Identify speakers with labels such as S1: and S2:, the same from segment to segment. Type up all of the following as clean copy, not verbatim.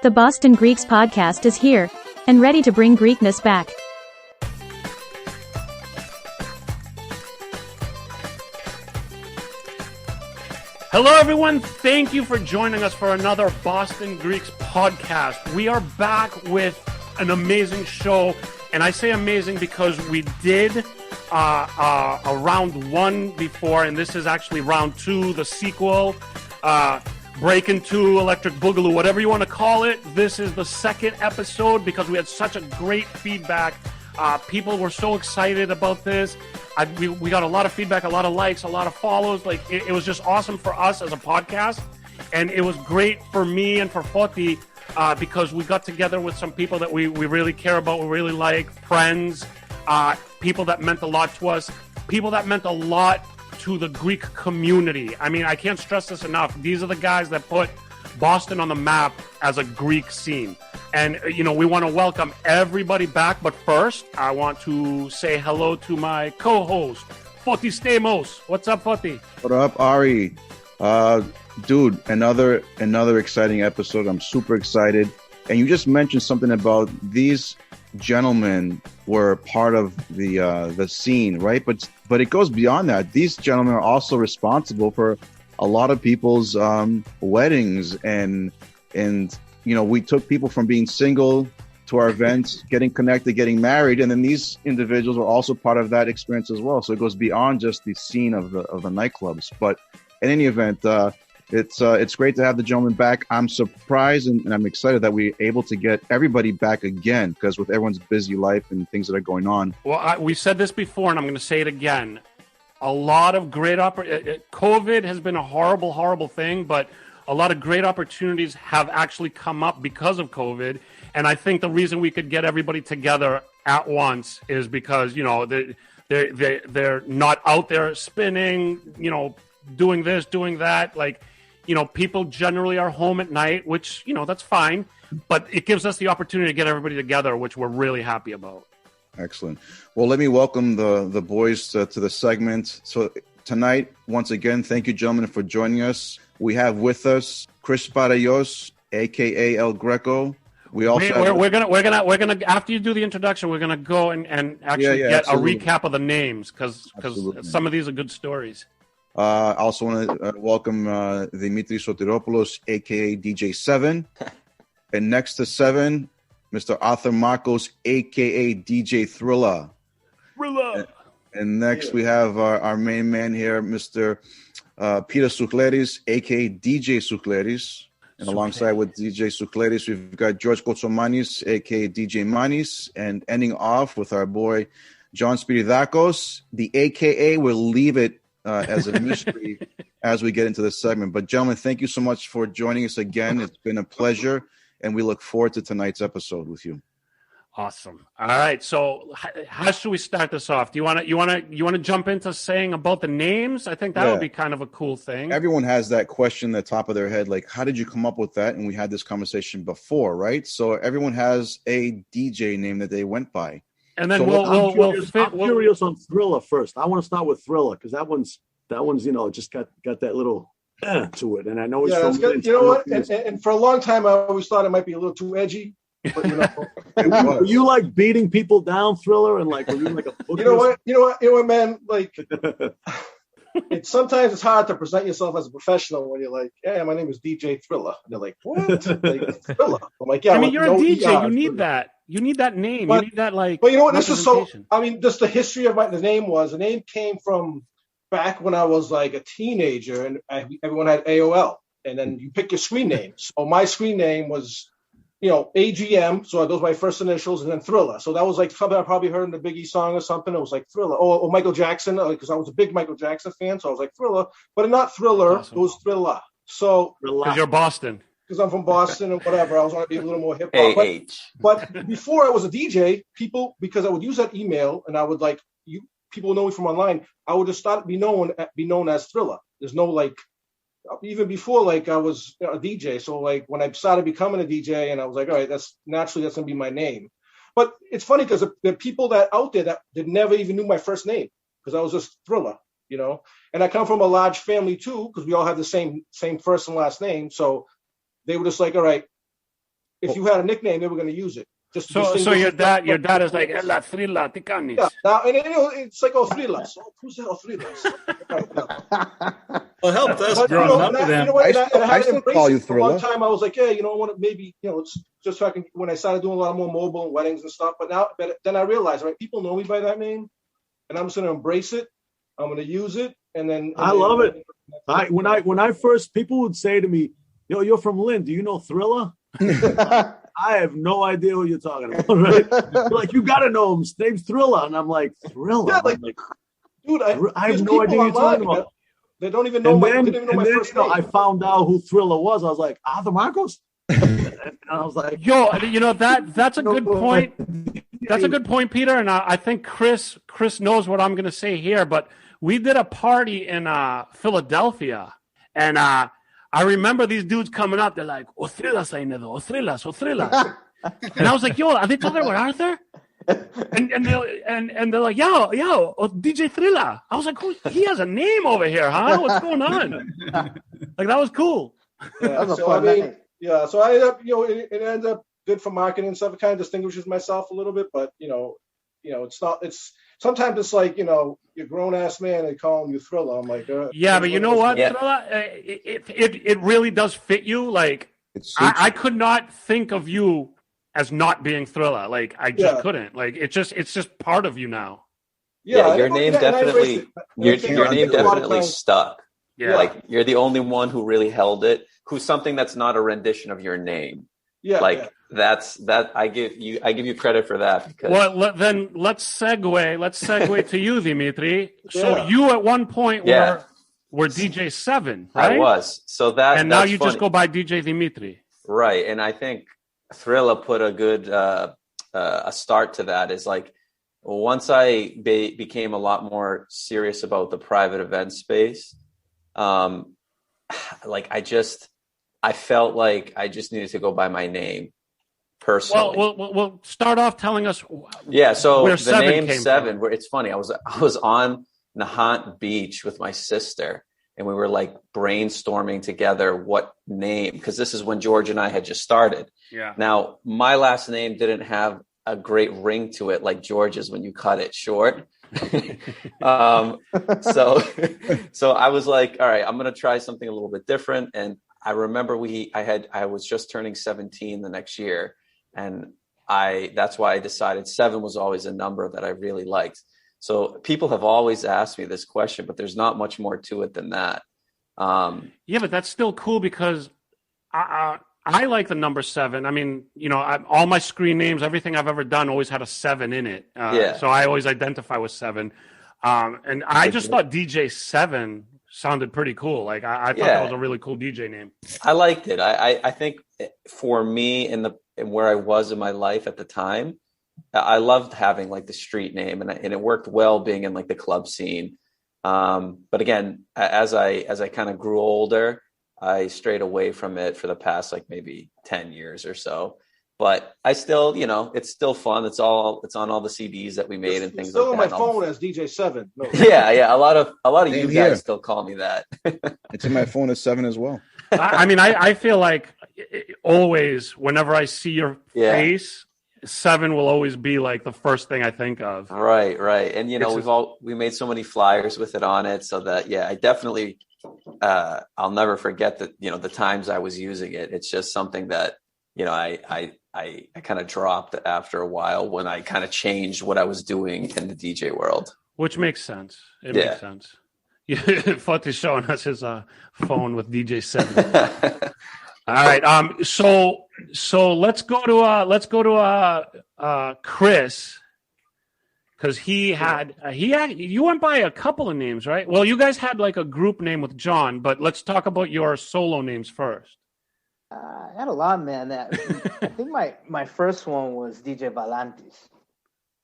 S1: The Boston Greeks podcast is here and ready to bring Greekness back.
S2: Hello, everyone. Thank you for joining us for another Boston Greeks podcast. We are back with an amazing show, and I say amazing because we did a round one before, and this is actually round two, the sequel, Break Into, Electric Boogaloo, whatever you want to call it. This is the second episode because we had such a great feedback. People were so excited about this. We got a lot of feedback, a lot of likes, a lot of follows. Like it was just awesome for us as a podcast, and it was great for me and for Foti because we got together with some people that we really care about, we really like, friends, people that meant a lot to us, people that meant a lot to the Greek community. I mean, I can't stress this enough. These are the guys that put Boston on the map as a Greek scene. And, you know, we want to welcome everybody back. But first, I want to say hello to my co-host, Foti Stamos. What's up, Foti?
S3: What up, Ari? Dude, another exciting episode. I'm super excited. And you just mentioned something about these gentlemen were part of the scene, right? But it goes beyond that. These gentlemen are also responsible for a lot of people's weddings and you know, we took people from being single to our events, getting connected, getting married, and then these individuals were also part of that experience as well. So it goes beyond just the scene of the nightclubs. But in any event, it's great to have the gentleman back. I'm surprised and I'm excited that we're able to get everybody back again because with everyone's busy life and things that are going on.
S2: Well, we said this before, and I'm going to say it again. A lot of great COVID has been a horrible, horrible thing, but a lot of great opportunities have actually come up because of COVID. And I think the reason we could get everybody together at once is because, you know, they're not out there spinning, you know, doing this, doing that. Like, you know, people generally are home at night, which, you know, that's fine. But it gives us the opportunity to get everybody together, which we're really happy about.
S3: Excellent. Well, let me welcome the boys to the segment. So tonight, once again, thank you, gentlemen, for joining us. We have with us Chris Paragios, aka El Greco. We also
S2: we're gonna after you do the introduction, we're gonna go and actually get absolutely. A recap of the names because some of these are good stories.
S3: I also want to welcome Dimitri Soteropoulos, aka DJ 7, and next to 7, Mr. Arthur Markos, a.k.a. DJ Thriller. And next we have our main man here, Mr. Peter Souhleris, a.k.a. DJ Souhleris. And alongside with DJ Souhleris, we've got George Kotzamanis, a.k.a. DJ Manis. And ending off with our boy, John Speridakos. The a.k.a. will leave it as a mystery as we get into this segment. But gentlemen, thank you so much for joining us again. It's been a pleasure. And we look forward to tonight's episode with you.
S2: Awesome. All right. So how should we start this off? Do you want to jump into saying about the names? I think that would be kind of a cool thing.
S3: Everyone has that question at the top of their head, like, how did you come up with that? And we had this conversation before, right? So everyone has a DJ name that they went by.
S2: And then
S4: I'm curious on Thriller first. I want to start with Thriller because that one's you know, just got that little to it, and I know it's
S5: good. You know what? And for a long time, I always thought it might be a little too edgy. But you know,
S4: were you like beating people down, Thriller, and like were you like a
S5: you know what, man? Like, sometimes it's hard to present yourself as a professional when you're like, "Hey, my name is DJ Thriller," and they're like, "What? Like, Thriller?" I'm like, "Yeah."
S2: I mean, you're a DJ. You need that. You need that name. You need that like.
S5: But you know what? This is so. I mean, just the history of the name was. The name came from back when I was like a teenager, and everyone had AOL, and then you pick your screen name. So my screen name was, you know, AGM. So those were my first initials, and then Thriller. So that was like something I probably heard in the Biggie song or something. It was like Thriller. Or Michael Jackson, because I was a big Michael Jackson fan. So I was like Thriller, but not Thriller. Awesome. It was Thriller. So
S2: because you're Boston.
S5: Because I'm from Boston and whatever. I was want to be a little more hip hop. But before I was a DJ, because I would use that email and I would like people know me from online, I would just start be known as Thriller. There's no like, even before like I was a DJ. So like when I started becoming a DJ and I was like, all right, that's gonna be my name. But it's funny because the people that out there that never even knew my first name because I was just Thriller, you know. And I come from a large family too because we all have the same first and last name. So they were just like, all right, if you had a nickname, they were going to use it. Just
S2: so your dad is like Ella Thrilla Tikanis.
S5: Yeah. Now, and it's like Thrillas. Oh, who's that? Thrillas.
S6: Well, helped us growing up with them.
S5: I
S3: still call you Thrilla.
S5: One time I was like, I want to maybe, it's just so I can, when I started doing a lot more mobile and weddings and stuff. But then I realized, right, people know me by that name, and I'm just going to embrace it. I'm going to use it, and then
S4: I love it. When I first, people would say to me, "Yo, you're from Lynn. Do you know Thrilla?" I have no idea who you're talking about. Right? Like, you got to know him. His name's Thrilla, and I'm like, Thrilla.
S5: Yeah, dude, I have no idea who you're talking about. They don't even know my first name.
S4: I found out who Thrilla was. I was like, the Markos. And I was like,
S2: yo, that's a good point. That's a good point, Peter. And I think Chris knows what I'm going to say here. But we did a party in Philadelphia, and I remember these dudes coming up. They're like, "Othrillas, Othrillas." And I was like, "Yo, are they talking about Arthur?" And they're like, "Yo, DJ Thrilla." I was like, he has a name over here, huh? What's going on? Like, that was cool.
S5: Yeah, so I ended up, it ended up good for marketing and stuff. It kind of distinguishes myself a little bit, but it's not. It's sometimes it's like, you're a grown ass man and calling you Thrilla. I'm like,
S2: yeah, but you know what, Thrilla? It really does fit you. Like, I could not think of you as not being Thrilla. Like, I just couldn't. Like, it's just part of you now.
S7: Yeah, your name definitely stuck.
S2: Yeah.
S7: Like, you're the only one who really held it, who's something that's not a rendition of your name.
S5: Yeah.
S7: That's I give you credit for that. Because...
S2: Well, then let's segue to you, Dimitri. So you at one point were DJ 7, right?
S7: I was. So
S2: and now you
S7: funny.
S2: just go by DJ Dimitri.
S7: Right. And I think Thrilla put a good a start to that. Is like, once I became a lot more serious about the private event space, I felt like I just needed to go by my name personally.
S2: Well, start off telling us.
S7: Yeah, so
S2: where
S7: the name
S2: came
S7: 7. Where it's funny, I was on Nahant Beach with my sister, and we were like brainstorming together what name, because this is when George and I had just started.
S2: Yeah.
S7: Now, my last name didn't have a great ring to it like George's when you cut it short. So I was like, all right, I'm going to try something a little bit different. And I remember I was just turning 17 the next year. And that's why I decided 7 was always a number that I really liked. So people have always asked me this question, but there's not much more to it than that.
S2: Yeah, but that's still cool, because I like the number 7. I mean, all my screen names, everything I've ever done always had a 7 in it. So I always identify with 7. And I just thought DJ 7 sounded pretty cool. Like, I thought that was a really cool DJ name.
S7: I liked it. I think for me and where I was in my life at the time, I loved having like the street name, and it worked well being in like the club scene. But again, as I kind of grew older, I strayed away from it for the past like maybe 10 years or so. But I still, it's still fun. It's on all the CDs that we made and things like that.
S5: Still on my phone as DJ 7. No.
S7: Yeah. A lot of
S3: Same
S7: you
S3: here.
S7: guys still call me that.
S3: It's in my phone as 7 as well.
S2: I mean, I feel like always, whenever I see your face, 7 will always be like the first thing I think of.
S7: Right. And we made so many flyers with it on it, so that I definitely I'll never forget that, the times I was using it. It's just something that, I kind of dropped after a while when I kind of changed what I was doing in the DJ world.
S2: Which makes sense. It makes sense. Fatih's showing us his phone with DJ 7. All right. So let's go to Chris, because you went by a couple of names, right? Well, you guys had like a group name with John, but let's talk about your solo names first.
S8: I had a lot, man. I think my first one was DJ Valantis.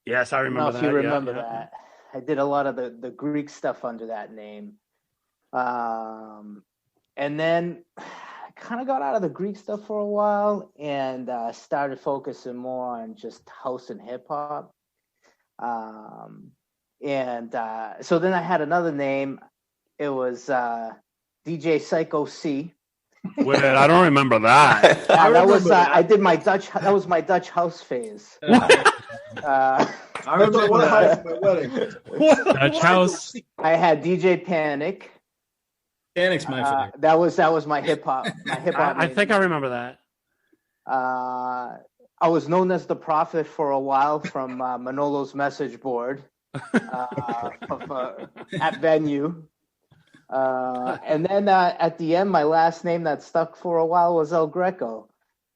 S2: Yes, I remember that.
S8: If you remember that. I did a lot of the Greek stuff under that name. And then I kind of got out of the Greek stuff for a while and started focusing more on just house and hip hop. So then I had another name. It was DJ Psycho C.
S2: Wait, I don't remember that.
S8: I did my Dutch. That was my Dutch house phase.
S4: I remember
S5: what I had for my wedding.
S6: Dutch house.
S8: I had DJ Panic.
S6: Panic's my favorite.
S8: That was my hip hop.
S2: I think I remember that.
S8: I was known as the Prophet for a while from Manolo's message board at Venue. And then at the end, my last name that stuck for a while was El Greco.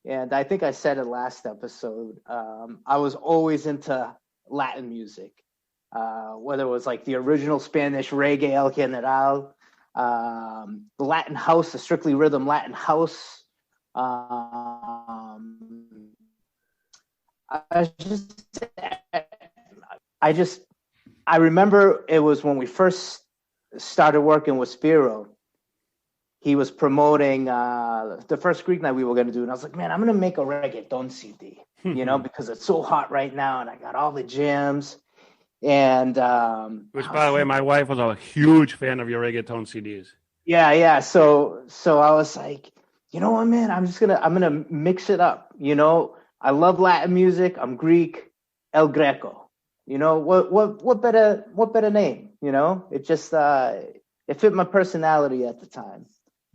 S8: And I think I said it last episode. I was always into Latin music, whether it was like the original Spanish reggae, El General, the Latin house, the strictly rhythm Latin house. I remember it was when we first started working with Spiro. He was promoting the first Greek night we were going to do. And I was like, man, I'm going to make a reggaeton CD, because it's so hot right now. And I got all the jams. And
S2: which, by the way, my wife was a huge fan of your reggaeton CDs.
S8: Yeah. So I was like, you know what, man, I'm going to mix it up. I love Latin music. I'm Greek. El Greco. What better name? It just it fit my personality at the time,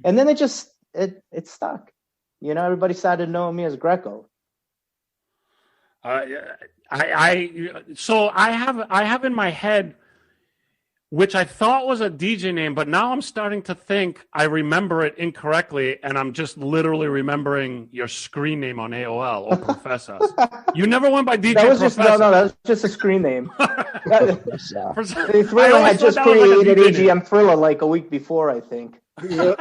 S8: and then it stuck. Everybody started knowing me as Greco.
S2: So I have in my head, which I thought was a DJ name, but now I'm starting to think I remember it incorrectly, and I'm just literally remembering your screen name on AOL or Professor. You never went by DJ Professor.
S8: That was just a screen name. Thriller had just created AGM Thriller like a week before, I think.
S5: Yeah.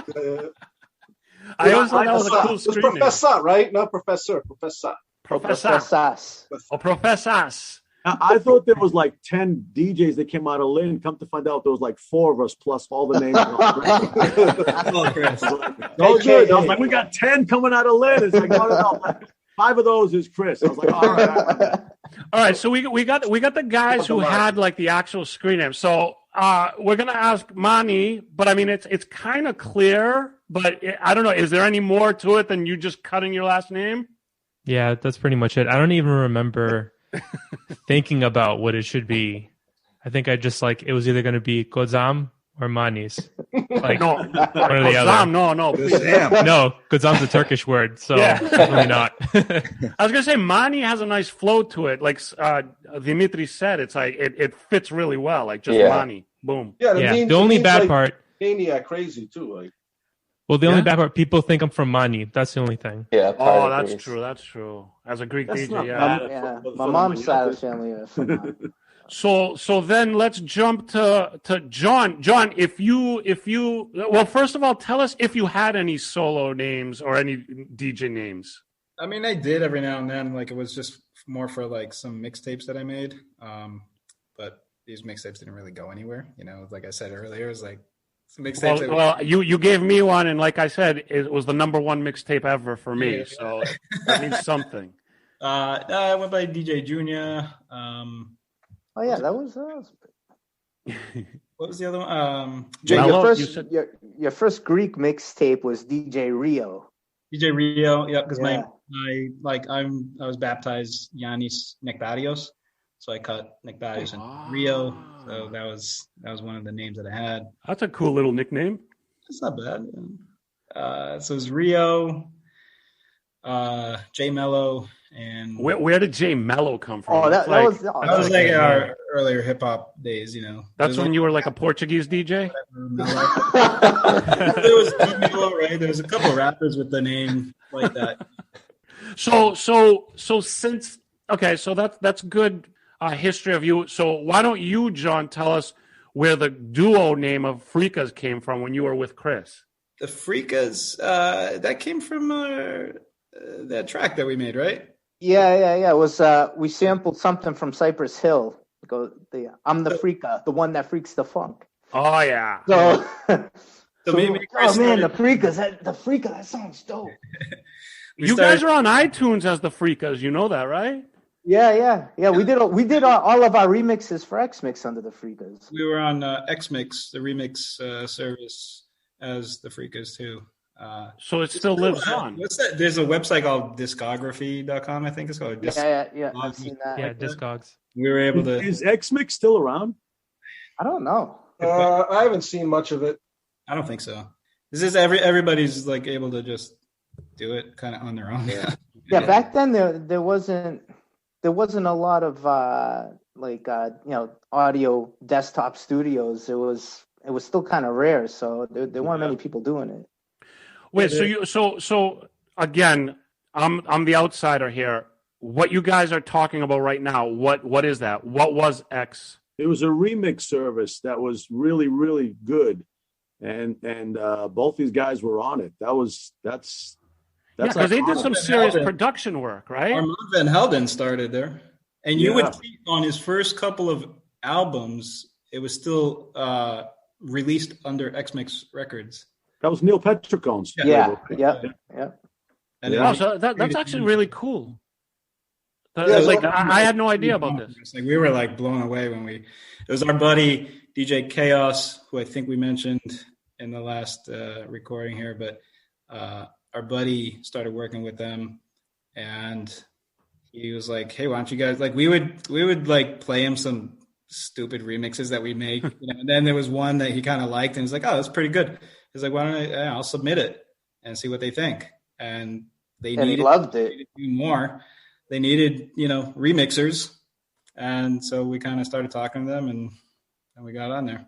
S2: I always thought that was a cool screen name.
S5: Professor, right? Not Professor.
S2: Professor. Oh, Professors.
S4: I thought there was like 10 DJs that came out of Lynn. Come to find out, there was like 4 of us plus all the names.
S6: Chris.
S4: No good. I was like, we got 10 coming out of Lynn. It's like, no. 5 of those is Chris. I was like, all right.
S2: All right. So we got the guys who had like the actual screen name. So we're gonna ask Mani, but I mean it's kind of clear. But I don't know. Is there any more to it than you just cutting your last name?
S6: Yeah, that's pretty much it. I don't even remember thinking about what it should be. I think I just it was either going to be Kotzam or Manis. Like
S2: no,
S6: one or the other.
S2: No.
S6: No, Kotzam's a Turkish word, so definitely not.
S2: I was going to say Mani has a nice flow to it. Like Dimitri said, it's like it fits really well. Like just Mani, boom.
S5: Yeah,
S6: the only bad part.
S5: Maniac crazy too.
S6: Well, the only bad part, people think I'm from Mani. That's the only thing.
S7: Yeah.
S2: Oh, that's true. That's true. As a Greek DJ,
S8: my mom's side of the family is from Mani.
S2: So then let's jump to John. John, if you well, first of all, tell us if you had any solo names or any DJ names.
S9: I mean, I did every now and then. Like it was just more for like some mixtapes that I made. But these mixtapes didn't really go anywhere. Like I said earlier, it was like.
S2: Well, you gave me one, and like I said, it was the number 1 mixtape ever for me. So that means something.
S9: I went by DJ Junior.
S8: That was.
S9: What was the other one?
S8: Your first Greek mixtape was DJ Rio.
S9: DJ Rio, yeah, because I was baptized Yannis Nekbarios, so I cut Nekbarios and Rio. So that was one of the names that I had.
S2: That's a cool little nickname.
S9: It's not bad. So it was Rio, J Mello, and
S2: where did J Mello come from?
S8: Oh, that was
S9: like our earlier hip hop days.
S2: That's when you were like a Portuguese DJ.
S9: There was J Mello, right? There was a couple of rappers with the name like that.
S2: So since so that's good. History of you. So why don't you, John, tell us where the duo name of Freakas came from when you were with Chris?
S9: The Freakas, that came from that track that we made, right?
S8: Yeah. It was we sampled something from Cypress Hill. I'm the Freaka, the one that freaks the funk.
S2: Oh yeah.
S8: So maybe Chris the Freakas, that sounds dope.
S2: You guys are on iTunes as the Freakas, you know that, right?
S8: Yeah. We did all of our remixes for X-Mix under the Freakas.
S9: We were on X-Mix, the remix service, as the Freakas too.
S2: So it still lives on.
S9: What's that? There's a website called discography.com, I think it's called.
S8: Yeah. I've seen that.
S6: Yeah, Discogs.
S9: We were able to.
S4: Is X-Mix still around?
S8: I don't know.
S5: I haven't seen much of it.
S9: I don't think so. This is everybody's like able to just do it kind of on their own.
S8: Yeah, back then there wasn't a lot of audio desktop studios. It was still kind of rare, so there weren't many people doing it.
S2: Wait, so again, I'm the outsider here. What you guys are talking about right now, what is that? What was X?
S4: It was a remix service that was really, really good, and both these guys were on it. That's
S2: because they did some serious production work, right?
S9: Armand Van Helden started there, and you would see on his first couple of albums, it was still released under X-Mix Records.
S4: That was Neil Petricone's.
S8: Yeah.
S9: And
S2: so that's actually really cool. I had no idea about this.
S9: Like we were like blown away when it was our buddy DJ Chaos, who I think we mentioned in the last recording here, but our buddy started working with them, and he was like, "Hey, why don't you guys like?" We would like play him some stupid remixes that we make, and then there was one that he kind of liked, and he's like, "Oh, that's pretty good." He's like, "Why don't I'll submit it and see what they think?" And he loved it. They needed to do more. They needed, remixers, and so we kind of started talking to them, and we got on there.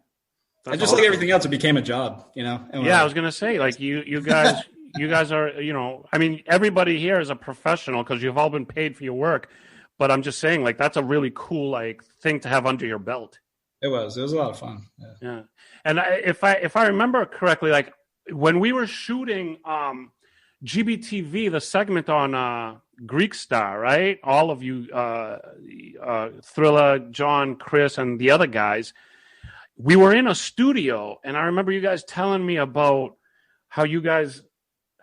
S9: That's and just awesome. Like everything else, it became a job,
S2: I was gonna say, like you guys, you guys are, I mean, everybody here is a professional because you've all been paid for your work. But I'm just saying, like, that's a really cool thing to have under your belt.
S9: It was a lot of fun.
S2: Yeah. And if I remember correctly, like when we were shooting GBTV, the segment on Greek Star, right? All of you, Thrilla, John, Chris, and the other guys, we were in a studio, and I remember you guys telling me about how you guys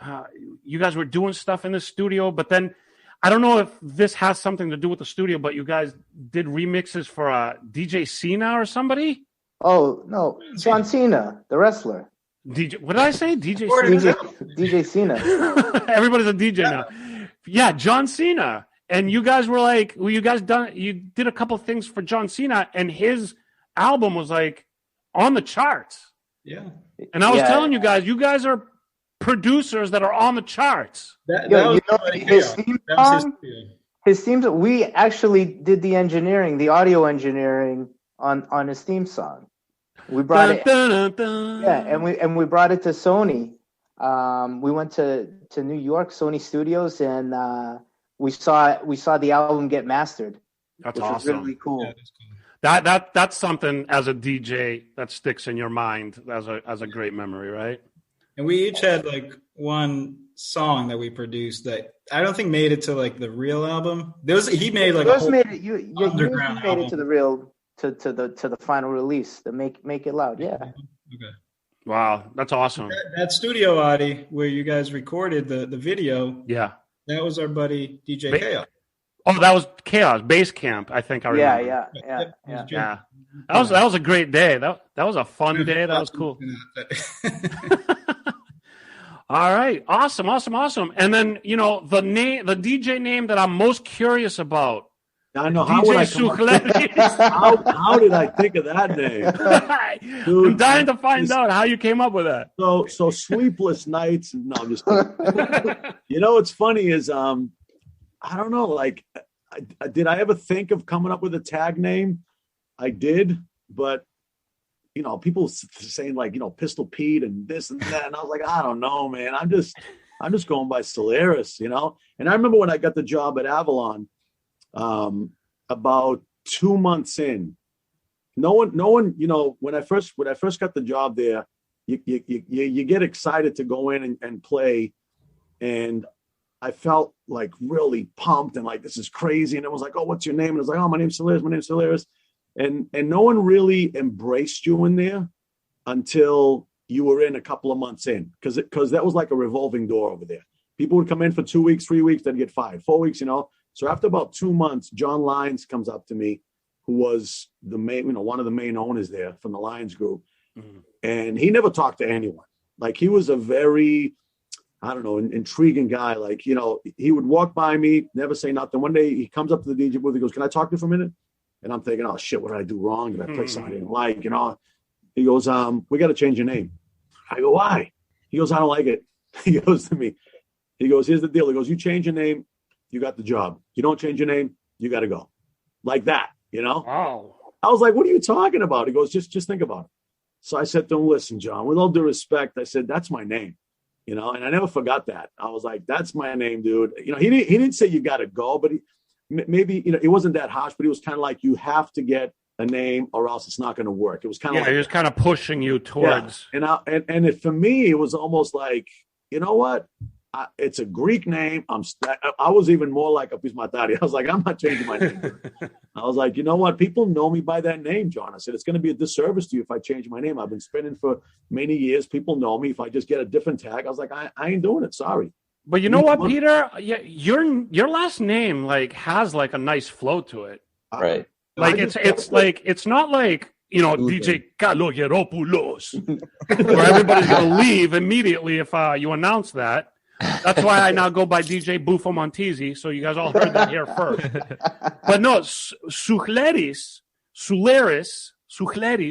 S2: were doing stuff in the studio, but then I don't know if this has something to do with the studio, but you guys did remixes for DJ Cena or somebody?
S8: Oh, no. John Cena, the wrestler.
S2: What did I say? DJ
S8: Cena.
S2: Everybody's a DJ now. Yeah, John Cena. And you guys were like, you did a couple things for John Cena, and his album was like on the charts.
S9: Yeah.
S2: And I was telling you guys are producers that are on the charts.
S8: His theme song, we actually did the audio engineering on his theme song. We brought it, and we brought it to Sony. We went to New York, Sony Studios, and we saw the album get mastered.
S2: That's
S8: which
S2: awesome.
S8: Was really cool.
S2: Yeah, that's something as a DJ that sticks in your mind as a great memory, right?
S9: And we each had like one song that we produced that I don't think made it to like the real album. He made like a whole underground album.
S8: Made it to the real to the final release. The make it loud. Yeah.
S9: Okay.
S2: Wow, that's awesome.
S9: That studio, Adi, where you guys recorded the video.
S2: Yeah.
S9: That was our buddy DJ Chaos.
S2: Oh, that was Chaos Base Camp. I think I remember.
S8: Yeah.
S2: That was a great day. That was a fun day. That was cool. All right, awesome. And then the DJ name that I'm most curious about.
S4: I know
S2: DJ Souhleris.
S4: How did I think of that name? Dude,
S2: I'm dying to find out how you came up with that.
S4: So sleepless nights. No, I'm just kidding. What's funny is I don't know. Like, did I ever think of coming up with a tag name? I did, but people saying like Pistol Pete and this and that, and I was like, I don't know, man. I'm just going by Souhleris, And I remember when I got the job at Avalon, about 2 months in, no one, when I first got the job there, you get excited to go in and play, and I felt like really pumped and like this is crazy, and it was like, oh, what's your name? And it was like, oh, my name's Souhleris. And no one really embraced you in there until you were in a couple of months in, because that was like a revolving door over there. People would come in for 2 weeks, 3 weeks, then get 5, 4 weeks, So after about 2 months, John Lyons comes up to me, who was the main, one of the main owners there from the Lyons Group, and he never talked to anyone. Like he was a very I don't know, an intriguing guy. Like, you know, he would walk by me, never say nothing. One day he comes up to the DJ booth. He goes, "Can I talk to you for a minute?" And I'm thinking, "Oh shit, what did I do wrong? Did I play something I didn't like?" You know. He goes, "We got to change your name." I go, "Why?" He goes, "I don't like it." He goes to me. He goes, "Here's the deal." He goes, "You change your name, you got the job. You don't change your name, you got to go." Like that, you know?
S2: Wow.
S4: I was like, "What are you talking about?" He goes, just think about it. So I said to him, "Listen, John, with all due respect," I said, "that's my name." You know, and I never forgot that. I was like, "That's my name, dude." You know, he didn't say you got to go, but maybe, you know, it wasn't that harsh, but he was kind of like, you have to get a name or else it's not going to work. It was kind of like,
S2: he was kind of pushing you towards.
S4: Yeah. And for me, it was almost like, you know what? It's a Greek name. I was even more like a Pismatari. I was like, I'm not changing my name. I was like, you know what? People know me by that name, John. I said, it's going to be a disservice to you if I change my name. I've been spinning for many years. People know me. If I just get a different tag, I was like, I ain't doing it. Sorry.
S2: But you know what, Peter? Yeah, your last name like has like a nice flow to it.
S7: Right.
S2: Like it's like, it's not like, you know, DJ Soteropoulos, where everybody's gonna leave immediately if you announce that. That's why I now go by DJ Bufo Montesi. So you guys all heard that here first. But no, Souhleris,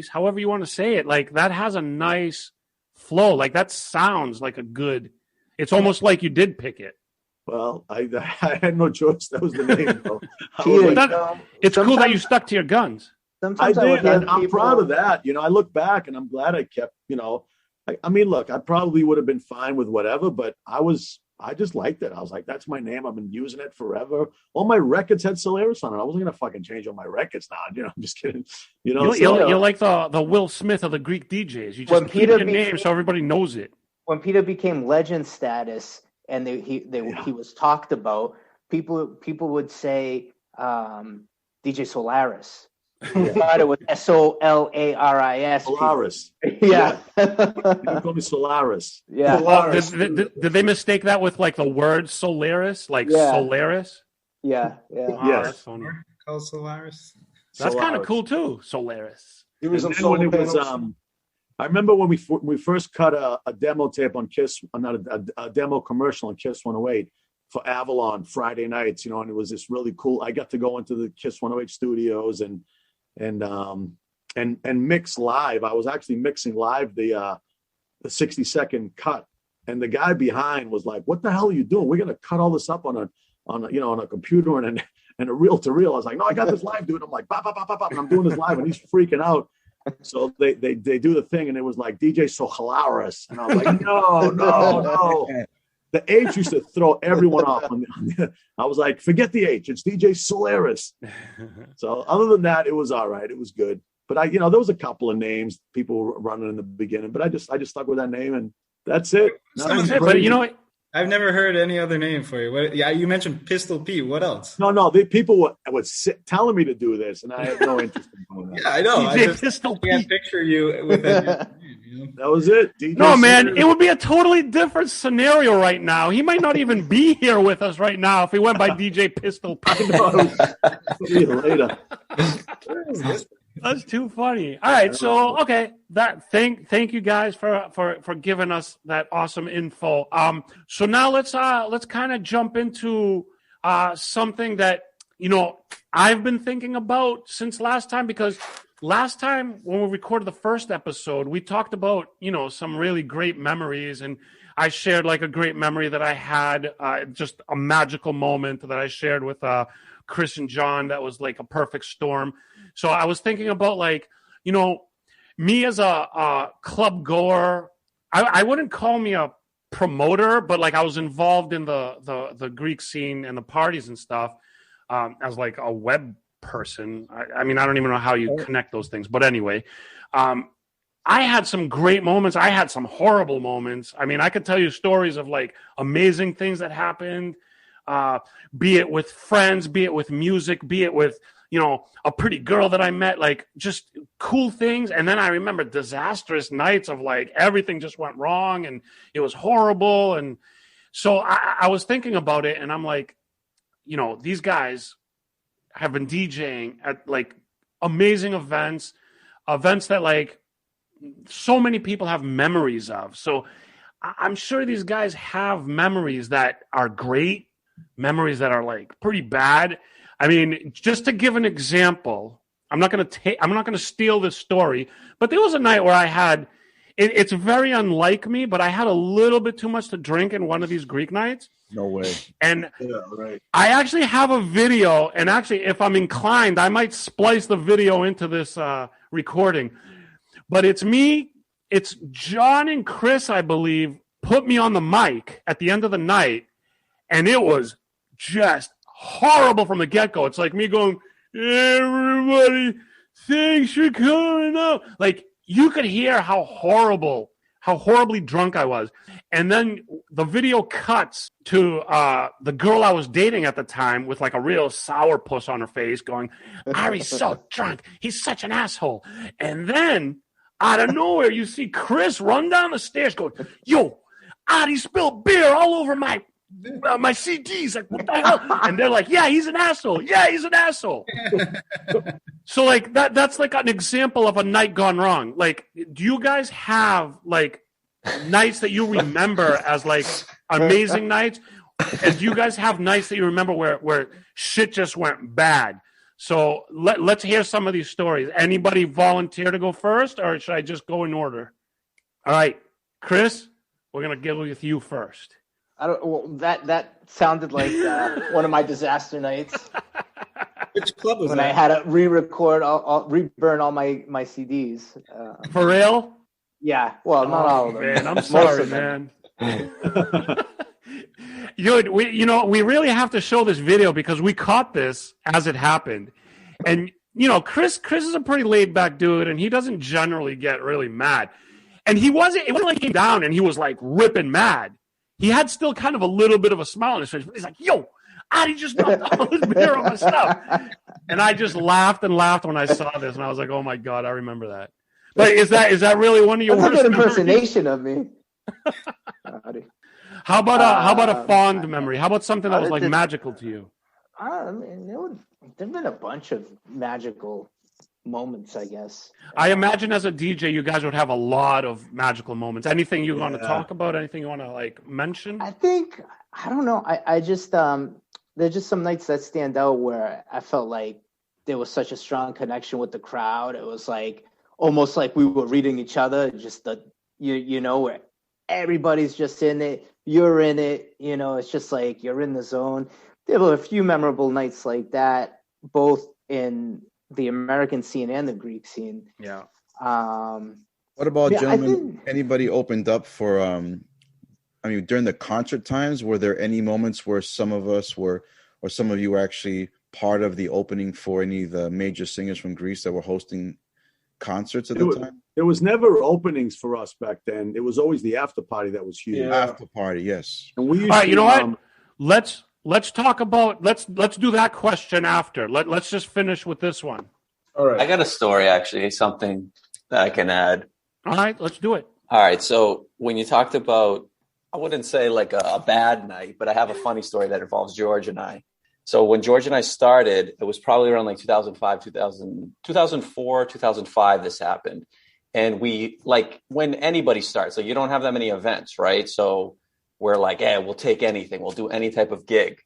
S2: however you want to say it, like that has a nice flow. Like that sounds like a good. It's almost like you did pick it.
S4: Well, I had no choice. That was the name.
S2: It's cool that you stuck to your guns.
S4: I did. I'm proud of that. You know, I look back and I'm glad I kept, you know, I mean, look, I probably would have been fine with whatever, but I just liked it. I was like, that's my name. I've been using it forever. All my records had Souhleris on it. I wasn't going to fucking change all my records now. You know, I'm just kidding. You know,
S2: you're like the Will Smith of the Greek DJs. You just keep your name so everybody knows it.
S8: When Peter became legend status and he was talked about, people would say DJ Souhleris. I thought it was Souhleris.
S4: Souhleris.
S8: Yeah.
S4: You call me Souhleris.
S8: Yeah.
S2: Did they mistake that with like the word Souhleris? Like Souhleris?
S8: Yeah.
S2: Oh,
S4: yes.
S2: That's funny.
S9: Called Souhleris.
S2: That's kind of cool too. Souhleris.
S5: It was
S4: I remember when we first cut a demo tape on Kiss, not a demo commercial on Kiss 108 for Avalon Friday nights, you know, and it was this really cool. I got to go into the Kiss 108 studios and mix live. I was actually mixing live the 60-second cut, and the guy behind was like, "What the hell are you doing? We're gonna cut all this up on a computer and a reel to reel." I was like, "No, I got this live, dude." I'm like, "Bop, bop, bop, bop, bop," and I'm doing this live, and he's freaking out. So they do the thing, and it was like DJ Souhleris, and I was like, no. The H used to throw everyone off. I was like, forget the H. It's DJ Souhleris. So other than that, it was all right. It was good. But there was a couple of names people were running in the beginning, but I just stuck with that name, and that's it.
S2: But you know what?
S9: I've never heard any other name for you. You mentioned Pistol Pete. What else?
S4: No. People were telling me to do this, and I had no interest in doing that.
S9: Yeah, I know.
S2: Pistol
S9: I can't picture you with that.
S4: That was it. DJ
S2: no, man, it would be a totally different scenario right now. He might not even be here with us right now if he went by DJ Pistol Pete.
S4: See you later.
S2: That's too funny. All right, so okay, thank you guys for giving us that awesome info. So now let's kind of jump into something that I've been thinking about since last time, because last time when we recorded the first episode, we talked about some really great memories, and I shared like a great memory that I had, just a magical moment that I shared with Chris and John that was like a perfect storm. So I was thinking about me as a club goer. I wouldn't call me a promoter, but like I was involved in the Greek scene and the parties and stuff as like a web person. I mean, I don't even know how you connect those things, but anyway, I had some great moments. I had some horrible moments. I mean, I could tell you stories of like amazing things that happened, be it with friends, be it with music, be it with a pretty girl that I met, like just cool things. And then I remember disastrous nights of like everything just went wrong and it was horrible. And so I was thinking about it, and I'm like, these guys have been DJing at like amazing events that like so many people have memories of. So I'm sure these guys have memories that are great, memories that are like pretty bad. I mean, just to give an example, I'm not going to steal this story, but there was a night where I had, it's very unlike me, but I had a little bit too much to drink in one of these Greek nights.
S3: No way.
S2: And I actually have a video, and actually, if I'm inclined, I might splice the video into this recording. But it's me, it's John and Chris, I believe, put me on the mic at the end of the night, and it was just horrible from the get-go. It's like me going, everybody, thanks for coming out. Like, you could hear how horribly drunk I was. And then the video cuts to the girl I was dating at the time with like a real sourpuss on her face going, Ari's so drunk. He's such an asshole. And then out of nowhere, you see Chris run down the stairs going, yo, Ari spilled beer all over my CDs. Like, what the hell? And they're like, yeah, he's an asshole. Yeah, he's an asshole. So like that's like an example of a night gone wrong. Like, do you guys have like nights that you remember as like amazing nights? And do you guys have nights that you remember where shit just went bad? So let's hear some of these stories. Anybody volunteer to go first, or should I just go in order? All right, Chris, we're gonna go with you first.
S8: That sounded like one of my disaster nights.
S9: Which club was
S8: when
S9: that?
S8: I had to re-record, reburn all my CDs.
S2: For real?
S8: Yeah. Well, not all of them.
S2: Man, I'm sorry, man. We really have to show this video because we caught this as it happened. And, Chris is a pretty laid-back dude, and he doesn't generally get really mad. And it wasn't like he came down and he was, like, ripping mad. He had still kind of a little bit of a smile on his face. But he's like, yo, Adi just knocked all this beer on my stuff. And I just laughed when I saw this, and I was like, oh, my God, I remember that. But is that really one of your worst
S8: That's a good
S2: memories?
S8: impersonation of me.
S2: How about a fond memory? How about something that was like magical to you?
S8: I mean, there've been a bunch of magical moments, I guess.
S2: I imagine as a DJ, you guys would have a lot of magical moments. Anything you want to talk about? Anything you want to like mention?
S8: I don't know. I just there's just some nights that stand out where I felt like there was such a strong connection with the crowd. It was like almost like we were reading each other. Just where everybody's just in it. You're in it. It's just like you're in the zone. There were a few memorable nights like that, both in the American scene and the Greek scene.
S2: Yeah.
S3: What about, gentlemen, anybody opened up for, during the concert times, were there any moments where some of us were, or some of you were actually part of the opening for any of the major singers from Greece that were hosting concerts at the time?
S4: There was never openings for us back then. It was always the after party that was huge.
S3: Yeah. After party, yes.
S4: And we used
S2: all right, you know what? Let's talk about let's do that question after. Let's just finish with this one.
S5: All right.
S7: I got a story, actually, something that I can add.
S2: All right, let's do it.
S7: All right. So when you talked about, I wouldn't say like a bad night, but I have a funny story that involves George and I. So when George and I started, it was probably around like 2004, 2005, this happened. And we, like, when anybody starts, like, you don't have that many events, right? So we're like, hey, we'll take anything. We'll do any type of gig.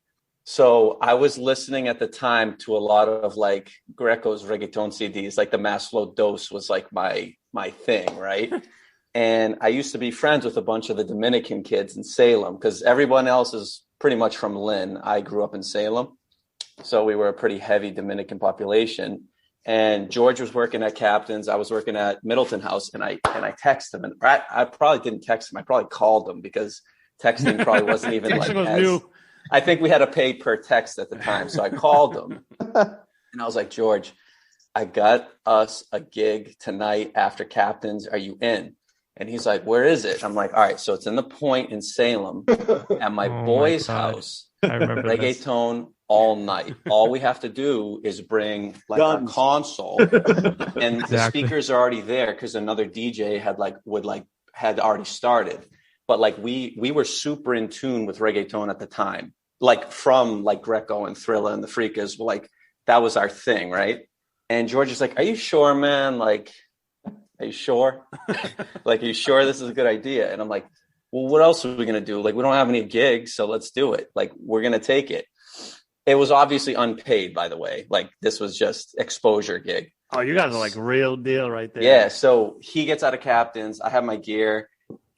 S7: So I was listening at the time to a lot of like Greco's reggaeton CDs, like the Maslow Dose was like my thing, right? And I used to be friends with a bunch of the Dominican kids in Salem because everyone else is pretty much from Lynn. I grew up in Salem. So we were a pretty heavy Dominican population. And George was working at Captain's. I was working at Middleton House, and I texted him. And I probably didn't text him. I probably called him because texting probably wasn't even like as, I think we had to pay per text at the time. So I called him and I was like, George, I got us a gig tonight after Captain's. Are you in? And he's like, where is it? I'm like, all right, so it's in the Point in Salem at my boy's house.
S6: I remember
S7: reggaeton all night. All we have to do is bring like a console and the speakers are already there because another DJ had already started. But like we were super in tune with reggaeton at the time, like from like Greco and Thrilla and the Freakas, like that was our thing, right? And George is like, are you sure, man? Like, are you sure? Like, are you sure this is a good idea? And I'm like, well, what else are we going to do? Like, we don't have any gigs, so let's do it. Like, we're going to take it. It was obviously unpaid, by the way. Like, this was just exposure gig.
S2: Oh, you guys are like real deal right there.
S7: Yeah. So he gets out of Captain's. I have my gear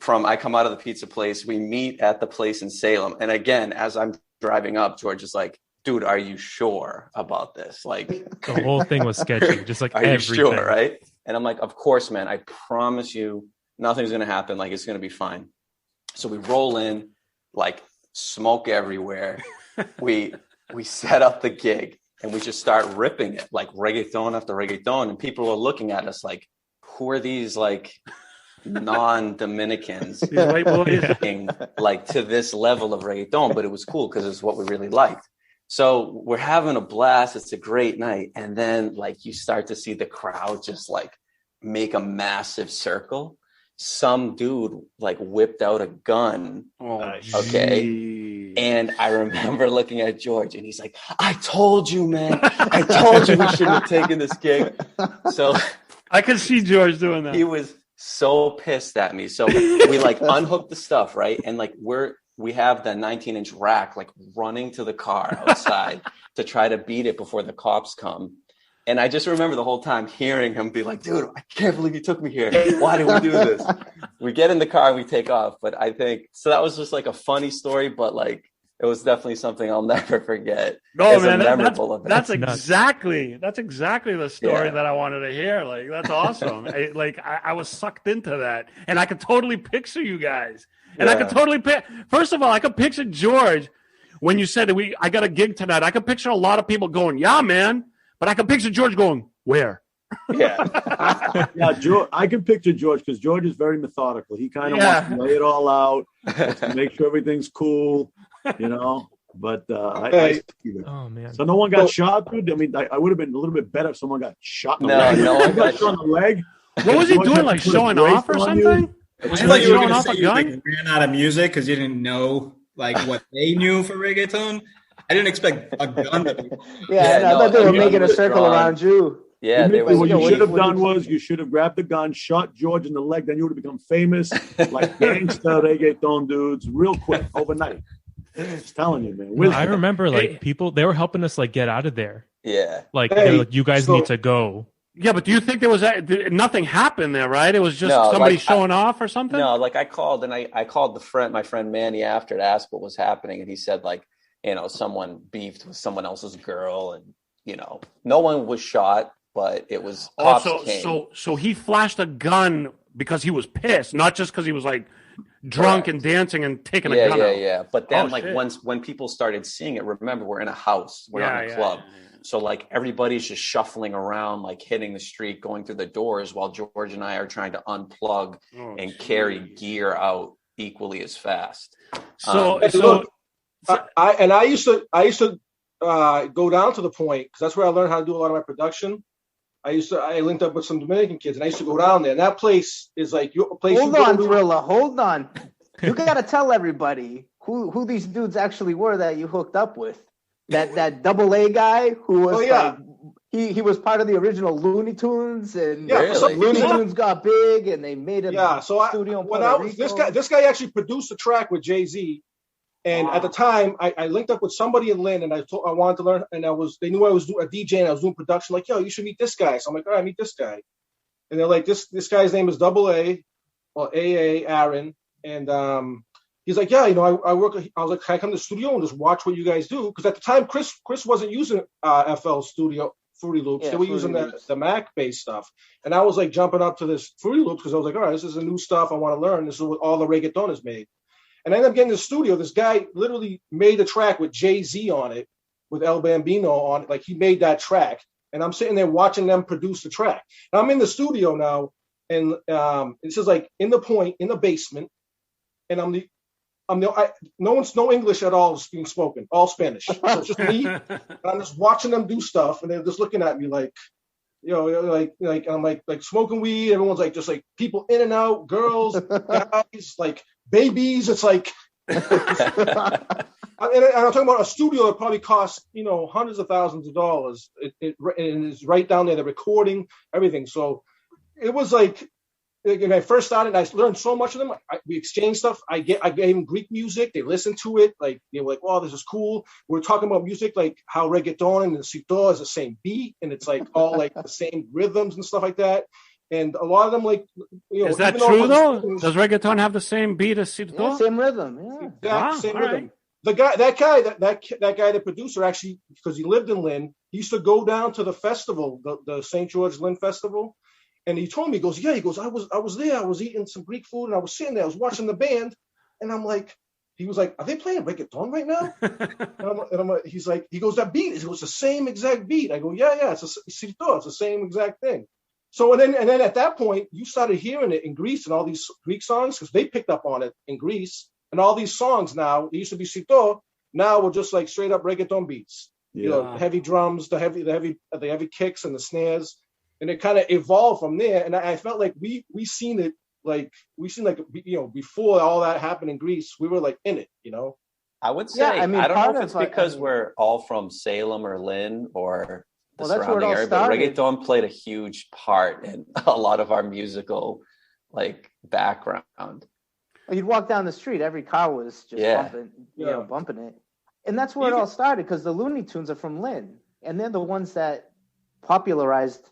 S7: I come out of the pizza place. We meet at the place in Salem. And again, as I'm driving up, George is like, dude, are you sure about this? Like,
S6: the whole thing was sketchy, just like
S7: are
S6: everything.
S7: you sure, right? And I'm like, of course, man. I promise you nothing's going to happen. Like, it's going to be fine. So we roll in, like, smoke everywhere. We set up the gig and we just start ripping it, like reggaeton after reggaeton. And people are looking at us like, who are these, like, non-Dominicans like to this level of reggaeton? But it was cool because it's what we really liked. So we're having a blast. It's a great night. And then, like, you start to see the crowd just like make a massive circle. Some dude like whipped out a gun. Okay. And I remember looking at George and he's like, I told you, man. I told you we shouldn't have taken this gig. So
S2: I could see George doing that.
S7: He was so pissed at me. So we like unhooked the stuff, right? And like we have the 19-inch rack like running to the car outside to try to beat it before the cops come. And I just remember the whole time hearing him be like, dude, I can't believe you took me here. Why did we do this? We get in the car and we take off. But I think, so that was just like a funny story, but like, it was definitely something I'll never forget.
S2: No, man, that's exactly the story that I wanted to hear. Like, that's awesome. I was sucked into that, and I could totally picture you guys. And I could totally first of all, I could picture George when you said I got a gig tonight. I could picture a lot of people going, yeah, man. But I could picture George going, where?
S4: Yeah. Yeah, George, I can picture George because George is very methodical. He kind of wants to lay it all out, to make sure everything's cool, you know. But I
S6: oh man!
S4: So no one got shot, dude. I mean, I would have been a little bit better if someone got shot in the
S7: leg.
S4: No one got shot in the leg.
S2: What was he doing? Like showing off or something?
S9: Was it like you were going to say you like ran out of music because you didn't know like what they knew for reggaeton? I didn't expect a gun to be.
S8: I thought they were making a circle around you.
S7: Yeah,
S4: what you should have done was you should have grabbed the gun, shot George in the leg, then you would have become famous like gangsta reggaeton dudes real quick overnight. Just telling you, man.
S6: No, I remember like people, they were helping us like get out of there.
S7: Yeah.
S6: Like, they're like, you guys need to go.
S2: Yeah, but do you think there was nothing happened there, right? It was just somebody showing off or something?
S7: No, like I called and I called my friend Manny after to ask what was happening. And he said like, you know, someone beefed with someone else's girl and, you know, no one was shot, but it was cops came.
S2: So he flashed a gun because he was pissed, not just because he was like drunk and dancing and taking a gun out.
S7: Yeah. But then when people started seeing it, remember we're in a house, we're not in a club. Yeah. So like everybody's just shuffling around, like hitting the street, going through the doors while George and I are trying to unplug and carry gear out equally as fast.
S5: I used to go down to the point because that's where I learned how to do a lot of my production. I linked up with some Dominican kids and I used to go down there. And that place is like your place.
S8: Hold on, Thriller. Hold on. You got to tell everybody who these dudes actually were that you hooked up with. That double A guy who was he was part of the original Looney Tunes and Looney Tunes got big and they made a studio in Puerto Rico.
S5: This guy actually produced a track with Jay-Z. And at the time, I linked up with somebody in Lynn, and I wanted to learn. And they knew I was a DJ, and I was doing production. Like, yo, you should meet this guy. So I'm like, all right, meet this guy. And they're like, this guy's name is Double A, or AA Aaron. And he's like, yeah, you know, I work. I was like, can I come to the studio and just watch what you guys do? Because at the time, Chris wasn't using FL Studio Fruity Loops. They were using the Mac-based stuff. And I was like jumping up to this Fruity Loops because I was like, all right, this is a new stuff I want to learn. This is what all the reggaeton is made. And I ended up getting to the studio. This guy literally made a track with Jay-Z on it, with El Bambino on it. Like, he made that track. And I'm sitting there watching them produce the track. And I'm in the studio now, and this is like in the basement. And no English at all is being spoken, all Spanish. So it's just me. And I'm just watching them do stuff, and they're just looking at me like, you know, like I'm like smoking weed. Everyone's like just like people in and out, girls, guys, like babies. It's like, and I'm talking about a studio that probably costs, you know, hundreds of thousands of dollars. It is right down there, the recording, everything. So it was like when I first started, I learned so much of them. We exchanged stuff. I gave them Greek music. They listened to it. Like, they were like, "Wow, this is cool." We're talking about music, like how reggaeton and the sito is the same beat, and it's like all like the same rhythms and stuff like that. And a lot of them, like,
S2: is that true though? Does reggaeton have the same beat as sito?
S8: Yeah, same rhythm. Yeah,
S5: same
S2: all
S5: rhythm.
S2: Right.
S5: That guy, the producer, actually, because he lived in Lynn, he used to go down to the festival, the St. George Lynn Festival. And he told me, he goes, I was there. I was eating some Greek food and I was sitting there. I was watching the band. And I'm like, he was like, are they playing reggaeton right now? and I'm like, he goes, that beat, it was the same exact beat. I go, yeah, it's the same exact thing. So, and then at that point, you started hearing it in Greece and all these Greek songs, because they picked up on it in Greece. And all these songs now, they used to be sito, now we're just like straight up reggaeton beats. Yeah. You know, heavy drums, the heavy kicks and the snares. And it kind of evolved from there. And I felt like we seen it, before all that happened in Greece, we were like in it, you know?
S7: I would say, I don't know if it's because we're all from Salem or Lynn or the surrounding area, but reggaeton played a huge part in a lot of our musical background.
S8: You'd walk down the street, every car was just bumping it. And that's where it all started, because the Looney Tunes are from Lynn. And they're the ones that popularized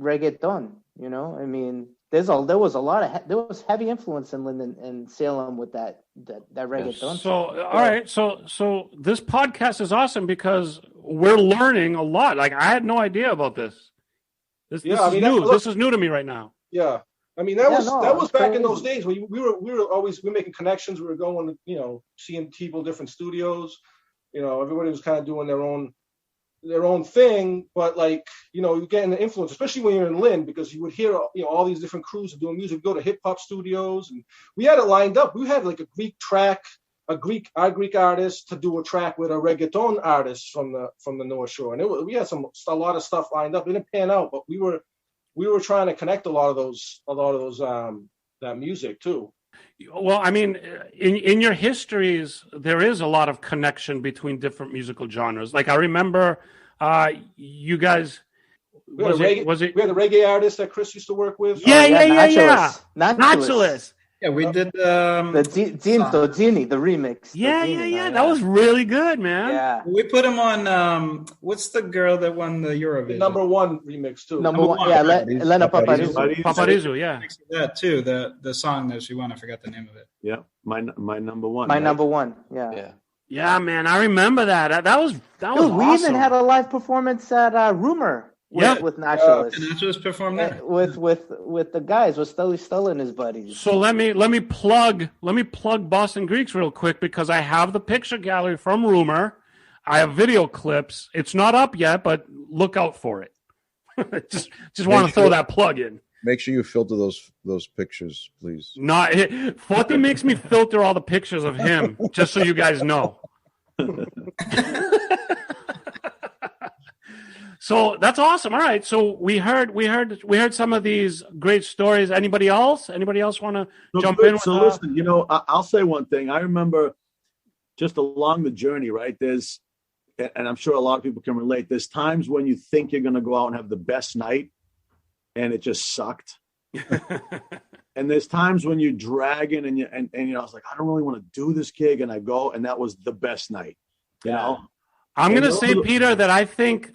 S8: reggaeton, you know? I mean, there was heavy influence in Lynn and Salem with that reggaeton.
S2: So all right, so this podcast is awesome because we're learning a lot. Like, I had no idea about this. This is new. This is new to me right now.
S5: Yeah, I mean, that was back in those days when we were making connections. We were going, seeing people, different studios. Everybody was kind of doing their own thing, but you're getting the influence, especially when you're in Lynn, because you would hear all these different crews doing music. Go to hip hop studios, and we had it lined up. We had like a Greek track, our Greek artist to do a track with a reggaeton artist from the North Shore, and we had a lot of stuff lined up. It didn't pan out, but we were trying to connect a lot of those that music too.
S2: Well, I mean, in your histories, there is a lot of connection between different musical genres. Like, I remember you guys.
S5: We had a reggae artist that Chris used to work with.
S2: Yeah.
S8: Naturalist.
S9: Yeah, we did
S8: the Gini, the remix.
S2: Yeah. That was really good, man.
S8: Yeah,
S9: we put him on. What's the girl that won the Eurovision?
S5: The number one remix too.
S8: Number one. Yeah, Elena
S2: Paparizou. Yeah,
S9: that too. The song that she won, I forgot the name of it.
S4: Yeah, my number one.
S8: My number one. Yeah.
S2: Yeah, man, I remember that. That was awesome.
S8: We even had a live performance at Rumor. With Naturalist.
S9: Naturalist performed there.
S8: With the guys, with Stella and his buddies.
S2: So let me plug Boston Greeks real quick, because I have the picture gallery from Rumor. I have video clips. It's not up yet, but look out for it. just want to throw that plug in.
S3: Make sure you filter those pictures, please.
S2: Forty makes me filter all the pictures of him, just so you guys know. So that's awesome. All right. So we heard some of these great stories. Anybody else want to jump in?
S4: Listen, I'll say one thing. I remember just along the journey, right? And I'm sure a lot of people can relate. There's times when you think you're going to go out and have the best night, and it just sucked. And there's times when you're dragging and I was like, I don't really want to do this gig, and I go, and that was the best night. You know.
S2: I'm going to say, Peter, that I think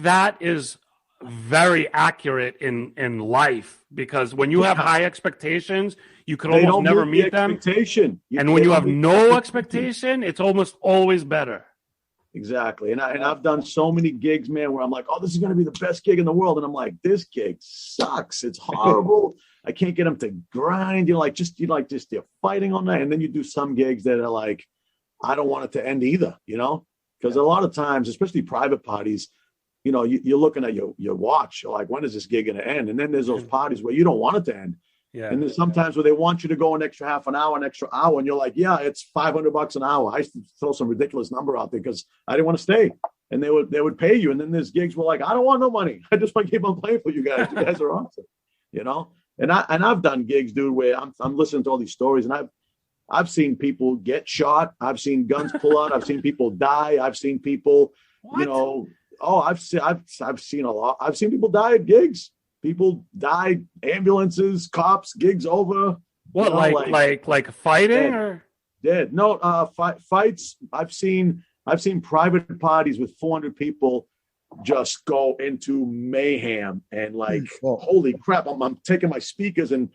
S2: that is very accurate in life, because when you have high expectations, you could almost never meet them. And when you have no expectation, it's almost always better.
S4: Exactly. And I've done so many gigs, man, where I'm like, oh, this is going to be the best gig in the world. And I'm like, this gig sucks. It's horrible. I can't get them to grind. You're fighting all night. And then you do some gigs that are like, I don't want it to end either, Because a lot of times, especially private parties, you're looking at your watch. You're like, when is this gig going to end? And then there's those parties where you don't want it to end. Yeah. And there's sometimes where they want you to go an extra half an hour, and you're like, yeah, it's $500 an hour. I used to throw some ridiculous number out there because I didn't want to stay. And they would pay you. And then there's gigs where like, I don't want no money. I just want to keep on playing for you guys. You guys are awesome. And I've done gigs, dude, where I'm listening to all these stories, and I've seen people get shot. I've seen guns pull out. I've seen people die. I've seen people, I've seen a lot. I've seen people die at gigs People died, ambulances, cops, gigs over.
S2: What, like fighting
S4: dead,
S2: or
S4: dead? No, fights. I've seen private parties with 400 people just go into mayhem and like, holy crap! I'm taking my speakers and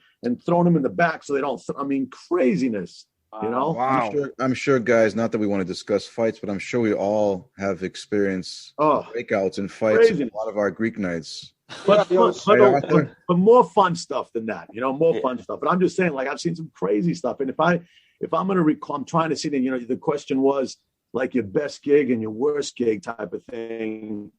S4: throwing them in the back so they don't. Craziness. You know,
S2: wow.
S3: I'm sure, guys. Not that we want to discuss fights, but I'm sure we all have experienced breakouts and fights in a lot of our Greek nights.
S4: But more fun stuff than that. You know, more fun stuff. But I'm just saying, like, I've seen some crazy stuff. And if I'm going to recall, I'm trying to see that. You know, the question was like your best gig and your worst gig type of thing.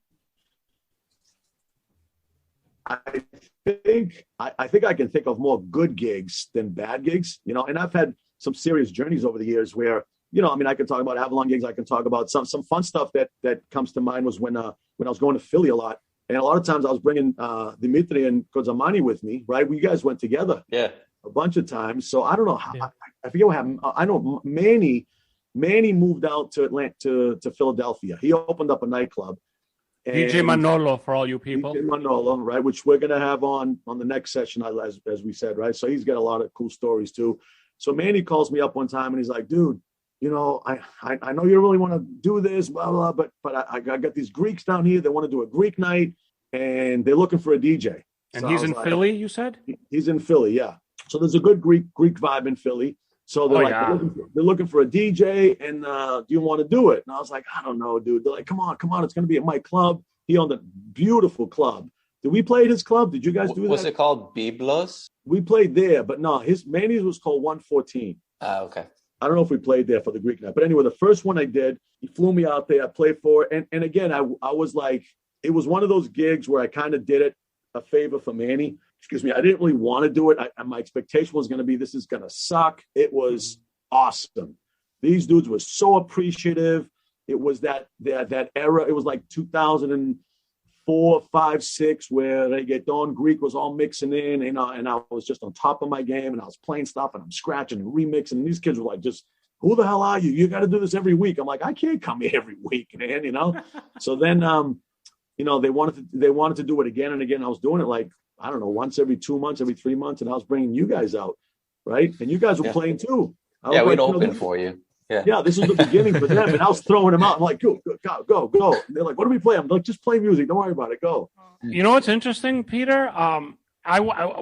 S4: I think I can think of more good gigs than bad gigs. You know, and I've had some serious journeys over the years where, you know, I mean, I can talk about Avalon gigs. I can talk about some fun stuff that comes to mind was when I was going to Philly a lot. And a lot of times I was bringing Dimitri and Kotzamanis with me, right? We guys went together a bunch of times. So I don't know how, I forget what happened. I know Manny moved out to Philadelphia. He opened up a nightclub.
S2: DJ Manolo for all you people.
S4: DJ Manolo, right? Which we're going to have on the next session, as we said, right? So he's got a lot of cool stories too. So Manny calls me up one time and he's like, dude, you know, I know you really want to do this, blah, blah, but I got these Greeks down here. They want to do a Greek night and they're looking for a DJ.
S2: And so he's in Philly, you said?
S4: He's in Philly, yeah. So there's a good Greek vibe in Philly. So they're looking for a DJ and do you want to do it? And I was like, I don't know, dude. They're like, come on. It's going to be at my club. He owned a beautiful club. Did we play at his club? Did you guys do that?
S7: Was it called Biblos?
S4: We played there, but no, Manny's was called 114.
S7: Okay.
S4: I don't know if we played there for the Greek night. But anyway, the first one I did, he flew me out there. I played for it. And again, I was like, it was one of those gigs where I kind of did it a favor for Manny. Excuse me. I didn't really want to do it. My expectation was going to be, this is going to suck. It was awesome. These dudes were so appreciative. It was that era. It was like 2004, 5, 6, where reggaeton Greek was all mixing in, and I was just on top of my game, and I was playing stuff, and I'm scratching and remixing. And these kids were like, just, who the hell are you? You got to do this every week. I'm like, I can't come here every week, man. You know. So then, you know, they wanted to do it again and again. I was doing it like, I don't know, once every 2 months, every 3 months, and I was bringing you guys out, right? And you guys were playing too.
S7: Yeah, we'd open for you.
S4: Yeah, this was the beginning for them, and I was throwing them out. I'm like, go. And they're like, what do we play? I'm like, just play music. Don't worry about it. Go.
S2: You know what's interesting, Peter?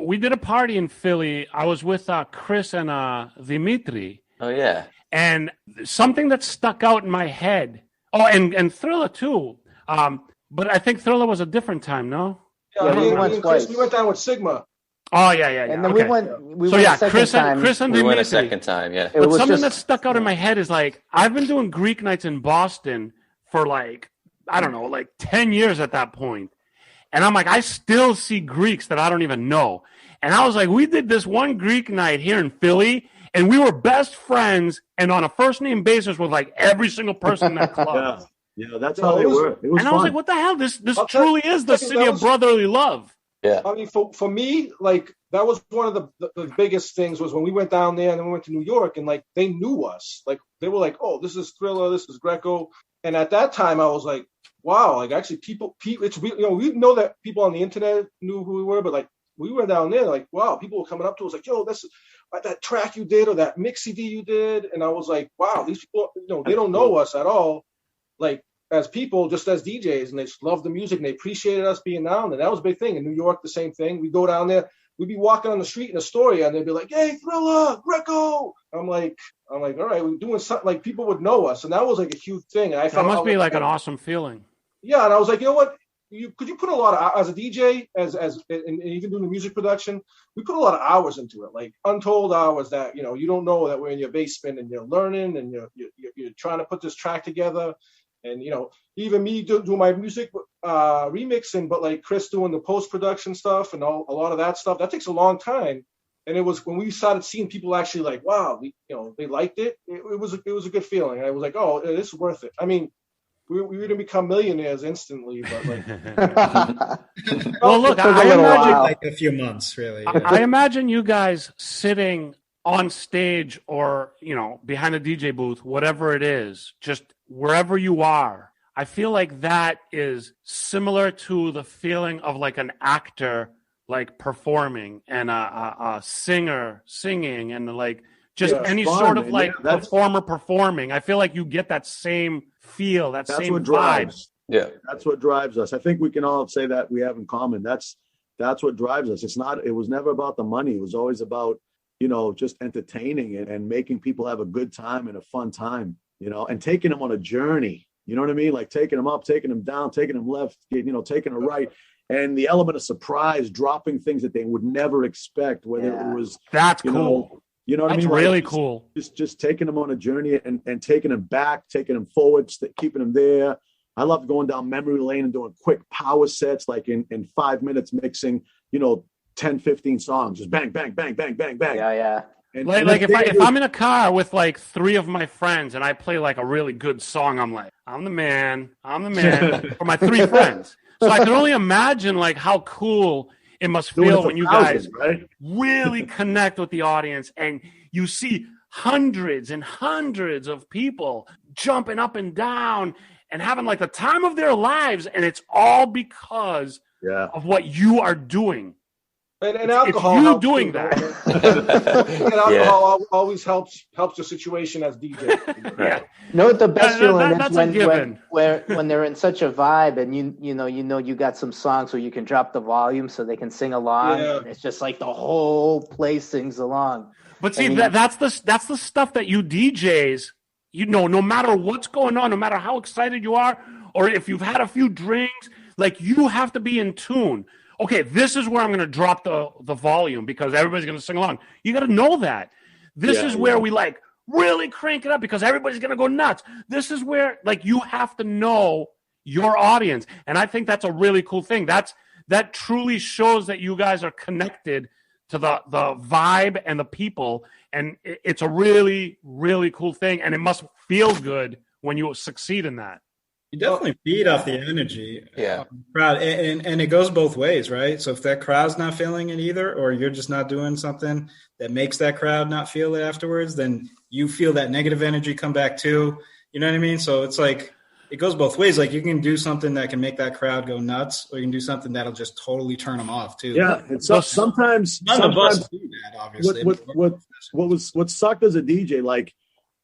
S2: We did a party in Philly. I was with Chris and Dimitri.
S7: Oh, yeah.
S2: And something that stuck out in my head. Oh, and Thriller too. But I think Thriller was a different time, no?
S5: Yeah, we went down with Sigma.
S2: Oh, yeah.
S8: And then
S2: okay.
S8: we went
S2: Chris and Dimitri.
S7: We went a second time, yeah.
S2: But something that stuck out in my head is like, I've been doing Greek nights in Boston for like, I don't know, like 10 years at that point. And I'm like, I still see Greeks that I don't even know. And I was like, we did this one Greek night here in Philly, and we were best friends and on a first name basis with like every single person in that club.
S4: Yeah, that's how they were. It was
S2: and
S4: fun.
S2: I was like, what the hell? This truly is the city of brotherly love.
S7: Yeah.
S5: I mean, for me, like, that was one of the biggest things was when we went down there and then we went to New York and, like, they knew us. Like, they were like, oh, this is Thriller, this is Greco. And at that time, I was like, wow, like, actually, people, it's, you know, we know that people on the internet knew who we were, but, like, we were down there, like, wow, people were coming up to us like, yo, this is that track you did or that mix CD you did. And I was like, wow, these people, you know, they don't know us at all. Like, as people, just as DJs, and they just love the music and they appreciated us being down. And that was a big thing. In New York, the same thing. We go down there, we'd be walking on the street in Astoria and they'd be like, hey, Thriller, Greco. I'm like, all right, we're doing something, like people would know us. And that was like a huge thing. And I felt
S2: that must be like an awesome feeling.
S5: Yeah. And I was like, you know what? Could you put a lot of, as a DJ, and even doing the music production, we put a lot of hours into it, like untold hours that, you know, you don't know that we're in your basement and you're learning and you're trying to put this track together. And, you know, even me doing my music remixing, but like Chris doing the post-production stuff and a lot of that stuff, that takes a long time. And it was when we started seeing people actually like, wow, they liked it. It was a good feeling. And I was like, oh, this is worth it. I mean, we didn't become millionaires instantly, but like.
S2: Well, look, I imagine
S9: like a few months, really. Yeah.
S2: I imagine you guys sitting on stage or, you know, behind a DJ booth, whatever it is, just wherever you are. I feel like that is similar to the feeling of like an actor like performing and a singer singing and like just any
S4: fun,
S2: sort of
S4: man.
S2: like
S4: Yeah,
S2: performer performing. I feel like you get that same feel, that's same
S4: what
S2: vibe.
S4: drives.
S7: Yeah,
S4: that's what drives us. I think we can all say that we have in common. That's what drives us. It was never about the money. It was always about, just entertaining and making people have a good time and a fun time, and taking them on a journey. You know what I mean? Like taking them up, taking them down, taking them left, taking them right. And the element of surprise, dropping things that they would never expect, whether it was
S2: that's cool.
S4: You know what I mean?
S2: Really
S4: like,
S2: cool.
S4: Just taking them on a journey and taking them back, taking them forward, keeping them there. I love going down memory lane and doing quick power sets, like in 5 minutes, mixing, 10, 15 songs, just bang, bang, bang, bang, bang, bang.
S8: Yeah.
S4: And,
S2: like if I'm in a car with like 3 of my friends and I play like a really good song, I'm like, I'm the man for my 3 friends. So I can only imagine like how cool it must feel when you guys really connect with the audience and you see hundreds and hundreds of people jumping up and down and having like the time of their lives, and it's all because of what you are doing.
S5: And alcohol
S2: it's you
S5: helps
S2: doing
S5: too,
S2: that.
S5: And alcohol always helps the situation as DJ.
S2: Yeah.
S8: What the best feeling
S2: that's
S8: is when they're in such a vibe, and you got some songs where you can drop the volume so they can sing along.
S5: Yeah.
S8: And it's just like the whole place sings along.
S2: But see, that's the stuff that you DJs, no matter what's going on, no matter how excited you are, or if you've had a few drinks, like you have to be in tune. Okay, this is where I'm going to drop the volume because everybody's going to sing along. You got to know that. This is where we like really crank it up because everybody's going to go nuts. This is where like you have to know your audience. And I think that's a really cool thing. That truly shows that you guys are connected to the vibe and the people. And it's a really, really cool thing. And it must feel good when you succeed in that.
S9: You definitely feed off the energy.
S7: Yeah.
S9: Crowd, and it goes both ways, right? So if that crowd's not feeling it either, or you're just not doing something that makes that crowd not feel it afterwards, then you feel that negative energy come back too. You know what I mean? So it's like it goes both ways. Like you can do something that can make that crowd go nuts, or you can do something that'll just totally turn them off too.
S4: Yeah, and so sometimes
S9: none of us do that. Obviously,
S4: what sucked as a DJ, like.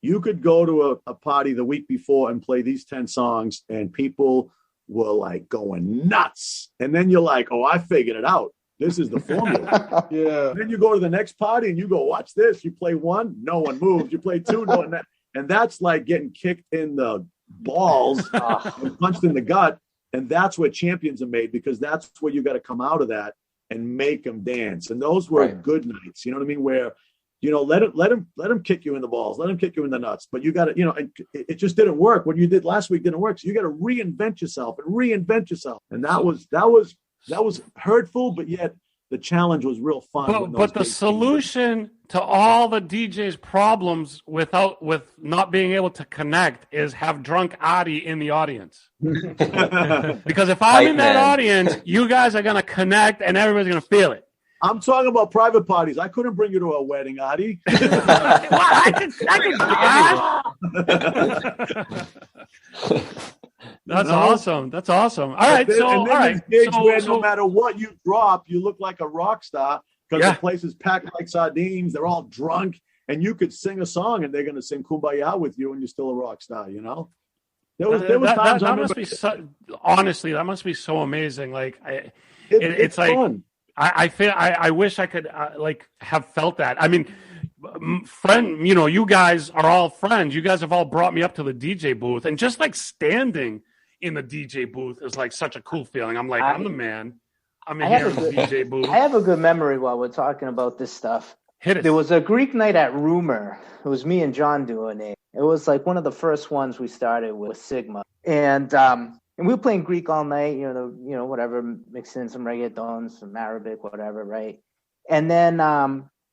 S4: You could go to a party the week before and play these 10 songs and people were like going nuts. And then you're like, oh, I figured it out. This is the formula.
S5: Yeah.
S4: Then you go to the next party and you go, watch this. You play 1, no one moves. You play 2, no one. And that's like getting kicked in the balls and punched in the gut. And that's where champions are made because that's where you got to come out of that and make them dance. And those were good nights. You know what I mean? Where let him kick you in the balls, let him kick you in the nuts. But you got to, it just didn't work. What you did last week didn't work. So you got to reinvent yourself. And that was hurtful, but yet the challenge was real fun.
S2: But the solution to all the DJs' problems with not being able to connect is have drunk Adi in the audience. Because if I'm in that audience, you guys are gonna connect and everybody's gonna feel it.
S4: I'm talking about private parties. I couldn't bring you to a wedding, Adi.
S2: That's awesome. That's awesome. All right.
S4: No matter what you drop, you look like a rock star because the place is packed like sardines. They're all drunk, and you could sing a song, and they're going to sing "Kumbaya" with you, and you're still a rock star. There was times
S2: that must be honestly, that must be so amazing. Like it's like
S4: fun.
S2: I wish I could have felt that. I mean, you guys are all friends. You guys have all brought me up to the DJ booth, and just like standing in the DJ booth is like such a cool feeling. I'm like, I'm the man. I'm in here in the DJ booth.
S8: I have a good memory while we're talking about this stuff.
S2: Hit it.
S8: There was a Greek night at Rumor. It was me and John doing it. It was like one of the first ones we started with Sigma, and we were playing Greek all night. Whatever, mixing in some reggaeton, some Arabic, whatever, right? And then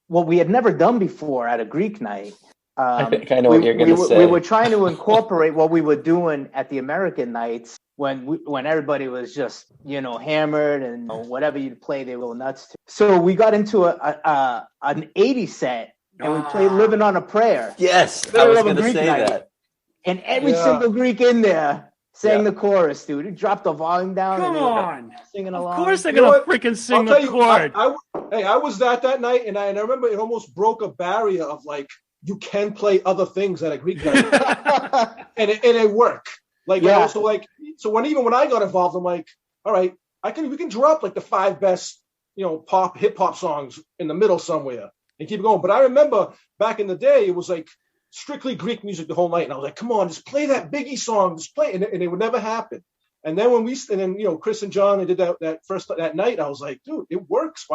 S8: what we had never done before at a Greek night.
S7: I think I know what you're going to say.
S8: We were trying to incorporate what we were doing at the American nights when everybody was just hammered and whatever you'd play they were nuts to. So we got into an 80s set and we played "Living on a Prayer."
S7: Yes, I was going to say
S8: night.
S7: that.
S8: And every single Greek in there sang the chorus, dude. He dropped the volume down.
S2: Come on.
S8: Singing along.
S2: Of course they're going to freaking sing the chord.
S5: I was that night, and I remember it almost broke a barrier of like, you can play other things at a Greek night. and it worked. Like, so even when I got involved, I'm like, all right, we can drop like the 5 best, hip hop songs in the middle somewhere and keep it going. But I remember back in the day, it was like strictly Greek music the whole night. And I was like, come on, just play that Biggie song, just play it. And it would never happen. And then Chris and John, they did that night. I was like, dude, it works.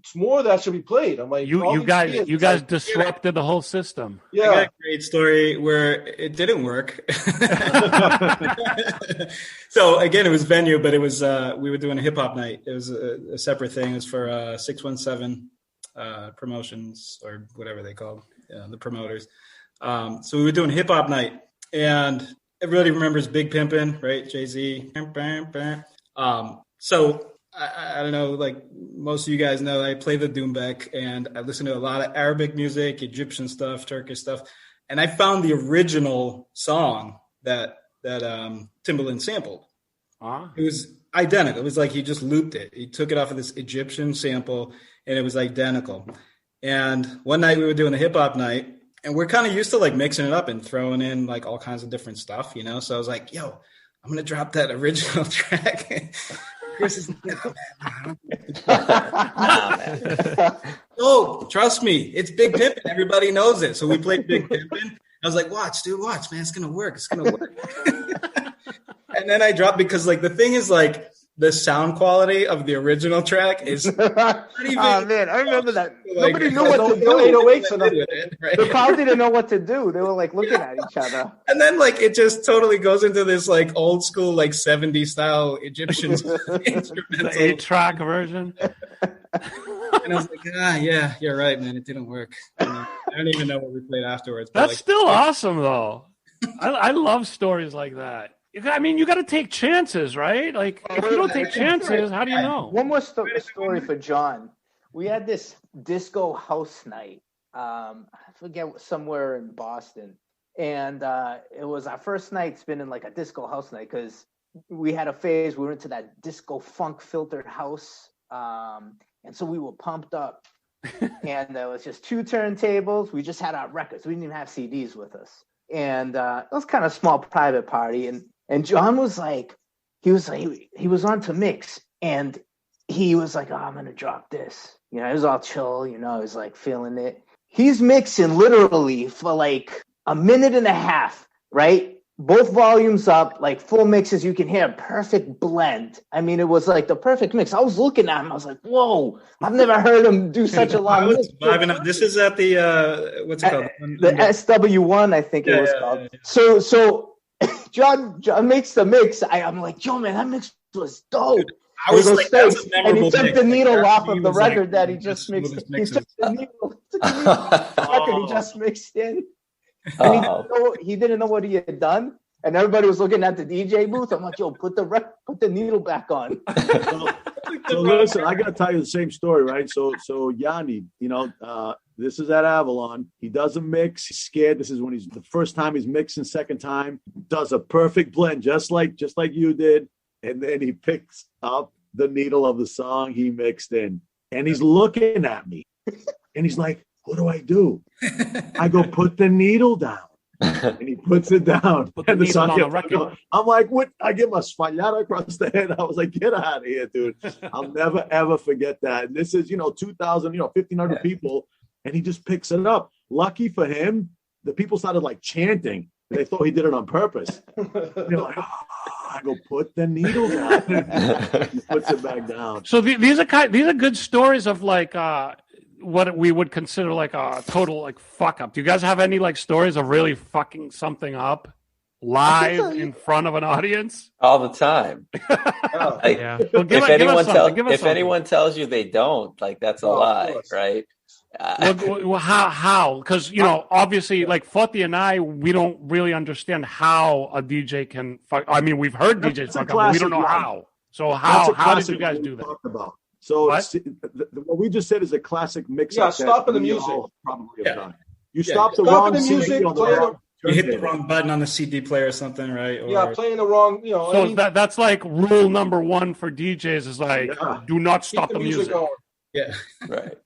S5: It's more that should be played. I'm like,
S2: you guys disrupted the whole system.
S9: Yeah. I got a great story where it didn't work. So again, it was venue, but it was, we were doing a hip hop night. It was a separate thing. It was for 617 promotions or whatever they call the promoters. So we were doing hip hop night, and everybody remembers Big Pimpin', right? Jay-Z. So I don't know, like most of you guys know, I play the doumbek, and I listen to a lot of Arabic music, Egyptian stuff, Turkish stuff. And I found the original song that Timbaland sampled. It was identical. It was like he just looped it. He took it off of this Egyptian sample, and it was identical. And one night we were doing a hip hop night, and we're kind of used to like mixing it up and throwing in like all kinds of different stuff, So I was like, yo, I'm going to drop that original track. Chris is man. Oh, trust me, it's Big Pimpin'. Everybody knows it. So we played Big Pimpin'. I was like, watch, man, it's gonna work. And then I dropped, because like the thing is, like, the sound quality of the original track is pretty big.
S8: Oh man, I remember that.
S9: Like,
S8: nobody knew what to do.
S5: 808s and
S8: The crowd didn't know what to do. They were like looking at each other.
S9: And then like it just totally goes into this like old school like 70s style Egyptian instrumental.
S2: The 8-track version.
S9: And I was like, yeah, you're right, man. It didn't work. I don't even know what we played afterwards.
S2: That's still awesome, though. I love stories like that. I mean, you got to take chances, right? Like, if you don't take chances, how do you know?
S8: One more story for John. We had this disco house night. I forget, somewhere in Boston. And it was our first night spinning like a disco house night, because we had a phase. We were into that disco funk filtered house. And so we were pumped up. And there was just 2 turntables. We just had our records. We didn't even have CDs with us. And it was kind of a small private party. And John was like, he was on to mix, and he was like, oh, I'm going to drop this. He was all chill, he was like feeling it. He's mixing literally for like a minute and a half, right? Both volumes up, like full mixes. You can hear a perfect blend. I mean, it was like the perfect mix. I was looking at him. I was like, whoa, I've never heard him do such a long mix.
S9: This is at the, what's it called?
S8: The SW1, I think it was called. Yeah. So John makes the mix. I'm like, yo, man, that mix was dope.
S9: I was like, that's a memorable
S8: mix. And he took the needle off of the record that he just mixed. He took the needle off the record he just mixed in. And he didn't know what he had done. And everybody was looking at the DJ booth. I'm like, yo, put the needle back on.
S4: So listen, I got to tell you the same story, right? So Yanni, this is at Avalon. He does a mix. He's scared. This is when the first time he's mixing, second time, does a perfect blend, just like you did. And then he picks up the needle of the song he mixed in. And he's looking at me. And he's like, what do I do? I go, put the needle down. And he puts it down. And the song on the record. I'm like, what? I give him a spallada across the head. I was like, get out of here, dude. I'll never, ever forget that. And this is, 2,000, 1,500 people. And he just picks it up. Lucky for him, the people started like chanting. They thought he did it on purpose. They're like, I go, put the needle down. He puts it back down.
S2: So these are good stories of like what we would consider like a total like fuck up. Do you guys have any like stories of really fucking something up live in front of an audience?
S7: All the time.
S2: Well,
S7: if anyone tells you they don't, like that's a lie, right?
S2: Well, how? Because obviously, like Foti and I, we don't really understand how a DJ can fuck. I mean, we've heard DJs fuck up, but we don't know how. So how did you guys do that?
S4: About. So what we just said is a classic mix-up.
S5: Yeah, stopping the music.
S4: Probably have done. You stop the wrong CD on the
S9: You hit the wrong button on the CD player or something, right? Or,
S5: playing the wrong,
S2: So that's like rule number one for DJs is like, do not stop the music.
S5: Going.
S9: Yeah.
S7: Right.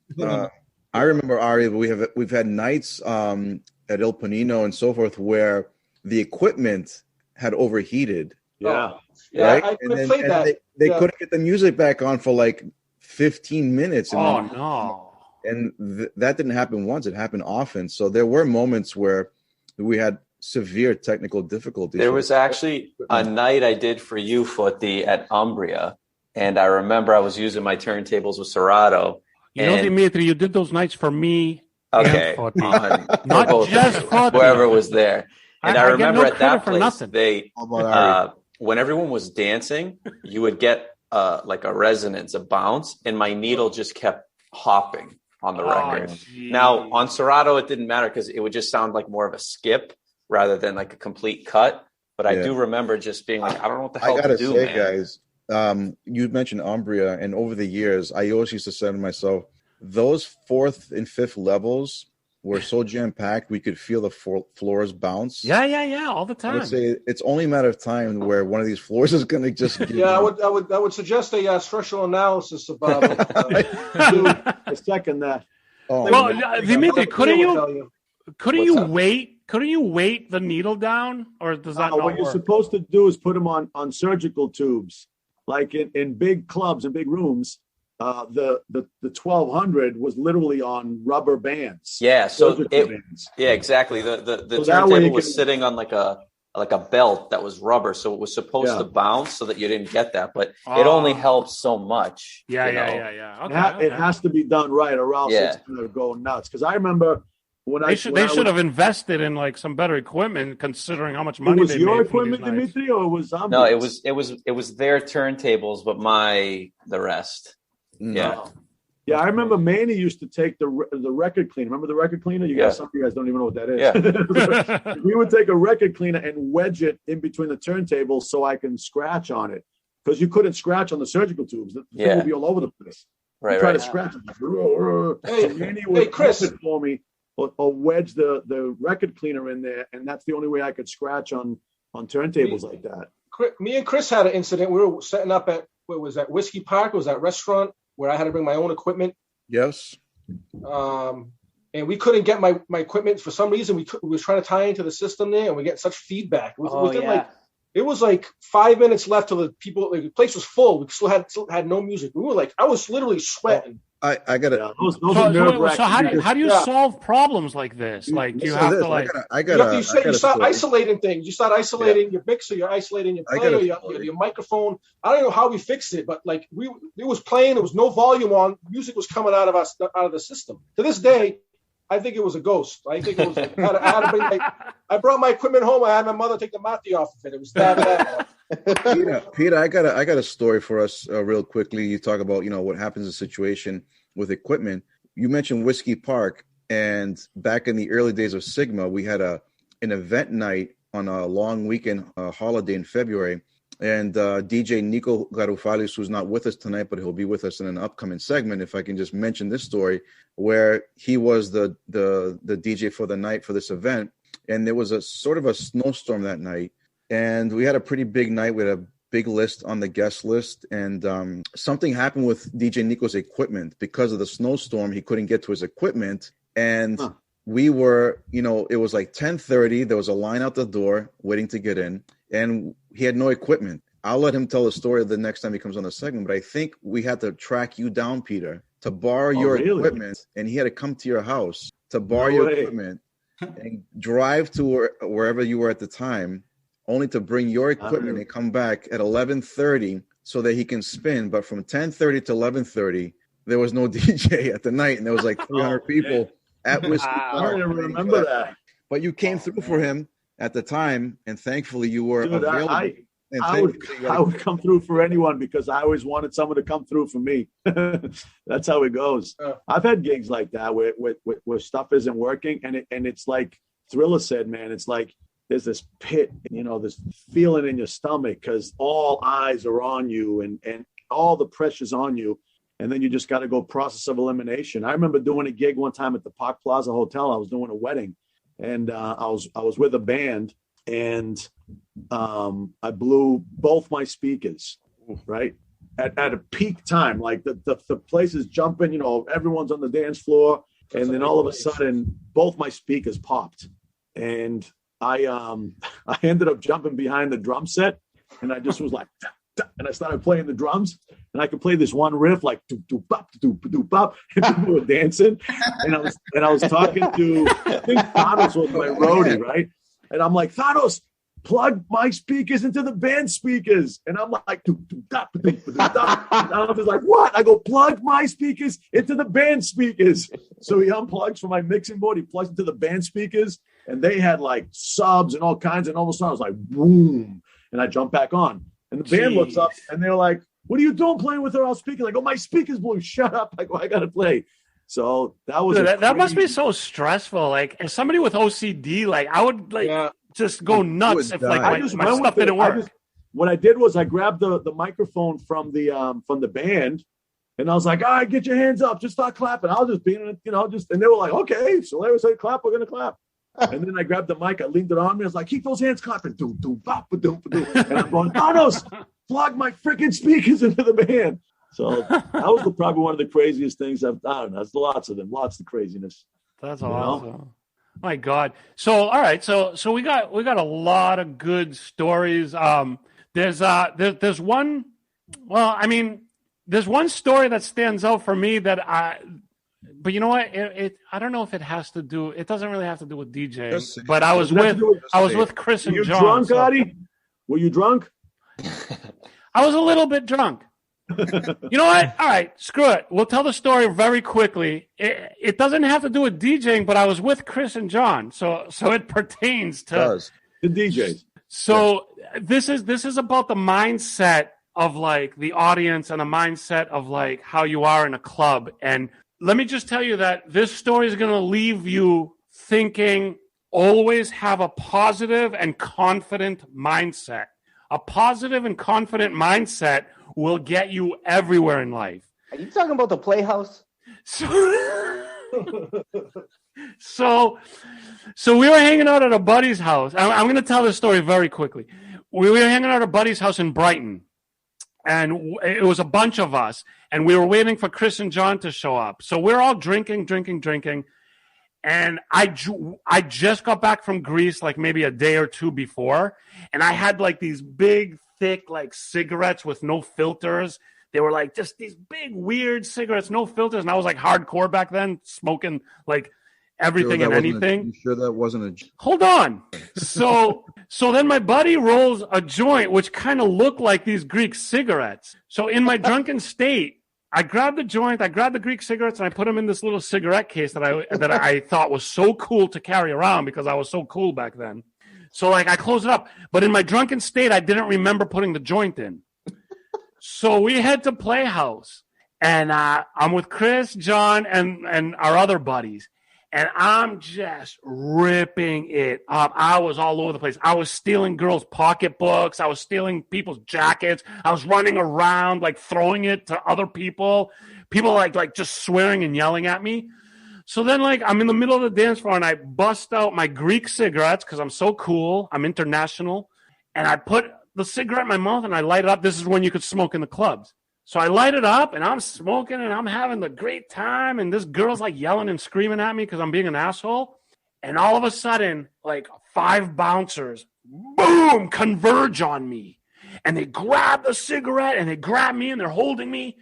S3: I remember, Ari, we've had nights at El Panino and so forth where the equipment had overheated.
S4: Yeah.
S3: Right?
S5: I
S3: and
S5: played that.
S3: They couldn't get the music back on for like 15 minutes.
S2: No.
S3: And that didn't happen once. It happened often. So there were moments where we had severe technical difficulties.
S7: There was actually a night I did for you, Footy, at Umbria. And I remember I was using my turntables with Serato.
S2: You know, Dimitri, you did those nights for me.
S7: Okay.
S2: Not
S7: both
S2: just Footy.
S7: Whoever was there. And I remember at that place, they when everyone was dancing, you would get like a resonance, a bounce, and my needle just kept hopping on the record. Now, on Serato, it didn't matter because it would just sound like more of a skip rather than like a complete cut. But I do remember just being like, I don't know what the hell to do, man.
S3: Guys, you mentioned Umbria, and over the years, I always used to say to myself, those fourth and fifth levels were so jam-packed, we could feel the floors bounce.
S2: Yeah, all the time.
S3: I would say it's only a matter of time where one of these floors is going to just give
S5: I would suggest a structural analysis about it.
S4: I second that.
S2: Well, Dimitri, couldn't you weight the needle down, or does that not
S4: what you're
S2: work?
S4: supposed to do is put them on surgical tubes, like in big clubs and big rooms. The 1200 was literally on rubber bands.
S7: Yeah, so
S4: bands.
S7: Exactly. The turntable was sitting on like a belt that was rubber, so it was supposed to bounce so that you didn't get that, but it only helps so much.
S2: Yeah. Okay,
S4: it has to be done right, or else it's gonna go nuts. Because I remember they
S2: should have invested in like some better equipment, considering how much money
S4: was
S2: they
S4: your
S2: made
S4: equipment, Dimitri, or was Zombies?
S7: No, it was their turntables, but the rest. Yeah.
S4: Yeah, I remember Manny used to take the record cleaner. Remember the record cleaner? Some of you guys don't even know what that is.
S7: Yeah.
S4: We would take a record cleaner and wedge it in between the turntables so I can scratch on it. Because you couldn't scratch on the surgical tubes. The thing would be all over the place.
S7: Right.
S4: Try to scratch it. Manny would
S5: Chris,
S4: it for me or wedge the record cleaner in there, and that's the only way I could scratch on turntables like that.
S5: Me and Chris had an incident. We were setting up at Whiskey Park. It was that restaurant where I had to bring my own equipment.
S3: Yes.
S5: And we couldn't get my equipment for some reason. We were trying to tie into the system there, and we get such feedback. It was like 5 minutes left till the place was full. We still had no music. We were like, I was literally sweating.
S3: I got it.
S2: So how do you solve problems like this? Like you have to like
S5: you start isolating things. You start isolating your mixer. You're isolating your player, your microphone. I don't know how we fixed it, but like it was playing. There was no volume on. Music was coming out of the system. To this day, I think it was a ghost. I think it was. I brought my equipment home. I had my mother take the mati off of it. It was that bad.
S3: Peter, I got a story for us real quickly. You talk about what happens in a situation with equipment. You mentioned Whiskey Park, and back in the early days of Sigma, we had an event night on a long weekend holiday in February, and DJ Nico Garoufalis, who's not with us tonight, but he'll be with us in an upcoming segment. If I can just mention this story, where he was the DJ for the night for this event, and there was a sort of a snowstorm that night, and we had a pretty big night. We had a big list on the guest list, and something happened with DJ Nico's equipment. Because of the snowstorm, he couldn't get to his equipment, and we were, it was like 10:30. There was a line out the door waiting to get in, and he had no equipment. I'll let him tell the story the next time he comes on the segment, but I think we had to track you down, Peter, to borrow your equipment, and he had to come to your house to borrow your equipment and drive to wherever you were at the time, only to bring your equipment and come back at 11:30 so that he can spin. But from 10:30 to 11:30, there was no DJ at the night, and there was like 300 people at Whiskey Park.
S4: I don't even remember that.
S3: But you came through for him at the time, and thankfully you were available.
S4: I would come through for anyone because I always wanted someone to come through for me. That's how it goes. I've had gigs like that where stuff isn't working, and it's like Thriller said, man, it's like there's this pit, this feeling in your stomach because all eyes are on you and all the pressure's on you. And then you just got to go process of elimination. I remember doing a gig one time at the Park Plaza Hotel. I was doing a wedding, and I was with a band, and I blew both my speakers, right? At a peak time, like the place is jumping, everyone's on the dance floor, and then all of a sudden, both my speakers popped, and I ended up jumping behind the drum set, and I just was like, and I started playing the drums, and I could play this one riff like do do bop do do bop, and people were dancing, and I was talking to, I think Thanos was my roadie, right? And I'm like, Thanos, plug my speakers into the band speakers. And I'm like, do, do, da, do, do, do, da. And I was like, what? I go, plug my speakers into the band speakers. So he unplugs from my mixing board. He plugs into the band speakers, and they had like subs and all kinds. And all of a sudden I was like, boom. And I jumped back on. And the band looks up, and they're like, what are you doing playing with our speakers? I go, my speakers blew. Shut up. I go, I got to play. So that was
S2: that must be so stressful. Like, as somebody with OCD, like I would just go nuts if like my stuff didn't work.
S4: What I did was I grabbed the microphone from the band, and I was like, all right, get your hands up, just start clapping. I'll just be, and they were like, okay. So Larry said, clap, we're gonna clap. And then I grabbed the mic, I leaned it on me, I was like, keep those hands clapping. Doom, doom, bop, doom, doom. And I'm going, Thanos, plug my freaking speakers into the band. So that was probably one of the craziest things I don't know. There's lots of them, lots of craziness.
S2: That's awesome. My God. So all right. So we got a lot of good stories. There's one. Well, I mean, there's one story that stands out for me but you know what? I don't know if it has to do. It doesn't really have to do with DJing. But I was with Chris and John.
S4: Were you drunk, Gotti? Were you drunk?
S2: I was a little bit drunk. You know what? All right, screw it. We'll tell the story very quickly. It doesn't have to do with DJing, but I was with Chris and John, so it pertains to
S4: the DJs.
S2: So this is about the mindset of like the audience and the mindset of like how you are in a club. And let me just tell you that this story is going to leave you thinking. Always have a positive and confident mindset. A positive and confident mindset will get you everywhere in life.
S8: Are you talking about the Playhouse?
S2: So we were hanging out at a buddy's house. I'm going to tell this story very quickly. We were hanging out at a buddy's house in Brighton, and it was a bunch of us, and we were waiting for Chris and John to show up. So we're all drinking. And I just got back from Greece like maybe a day or two before, and I had like these big, thick like cigarettes with no filters. They were like just these big, weird cigarettes, no filters, and I was like hardcore back then, smoking like everything and anything.
S3: You sure that wasn't a...
S2: Hold on. So then my buddy rolls a joint, which kind of looked like these Greek cigarettes. So in my drunken state, I grabbed the joint, I grabbed the Greek cigarettes, and I put them in this little cigarette case that I thought was so cool to carry around because I was so cool back then. So like I closed it up, but in my drunken state, I didn't remember putting the joint in. So we head to Playhouse, and I'm with Chris, John, and our other buddies, and I'm just ripping it up. I was all over the place. I was stealing girls' pocketbooks. I was stealing people's jackets. I was running around, like throwing it to other people. People like just swearing and yelling at me. So then like I'm in the middle of the dance floor, and I bust out my Greek cigarettes because I'm so cool. I'm international. And I put the cigarette in my mouth, and I light it up. This is when you could smoke in the clubs. So I light it up, and I'm smoking, and I'm having the great time, and this girl's like yelling and screaming at me because I'm being an asshole. And all of a sudden, like 5 bouncers, boom, converge on me. And they grab the cigarette, and they grab me, and they're holding me.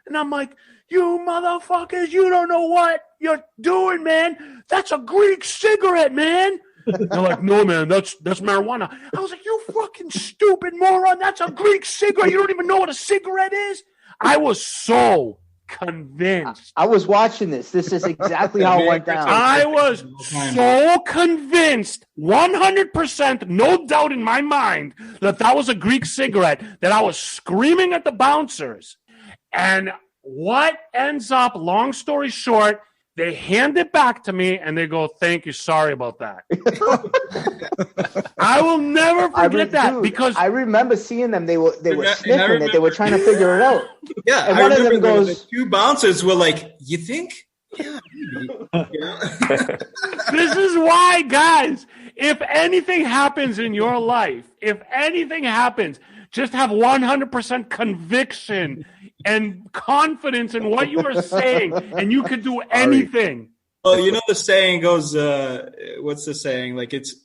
S2: And I'm like, you motherfuckers, you don't know what you're doing, man. That's a Greek cigarette, man. They're like, no, man, that's marijuana. I was like, you fucking stupid moron. That's a Greek cigarette. You don't even know what a cigarette is? I was so convinced.
S8: I was watching this. This is exactly how it went down.
S2: I was so convinced, 100%, no doubt in my mind, that was a Greek cigarette, that I was screaming at the bouncers. And what ends up, long story short, they hand it back to me, and they go, thank you, sorry about that. I will never forget that, because
S8: I remember seeing them. They were sniffing it. They were trying to figure it out.
S9: Yeah,
S8: and one of them goes,
S9: the 2 bouncers were like, you think
S2: This is why, guys, if anything happens in your life, just have 100% conviction and confidence in what you are saying, and you could do anything.
S9: Well, you know the saying goes, what's the saying? Like it's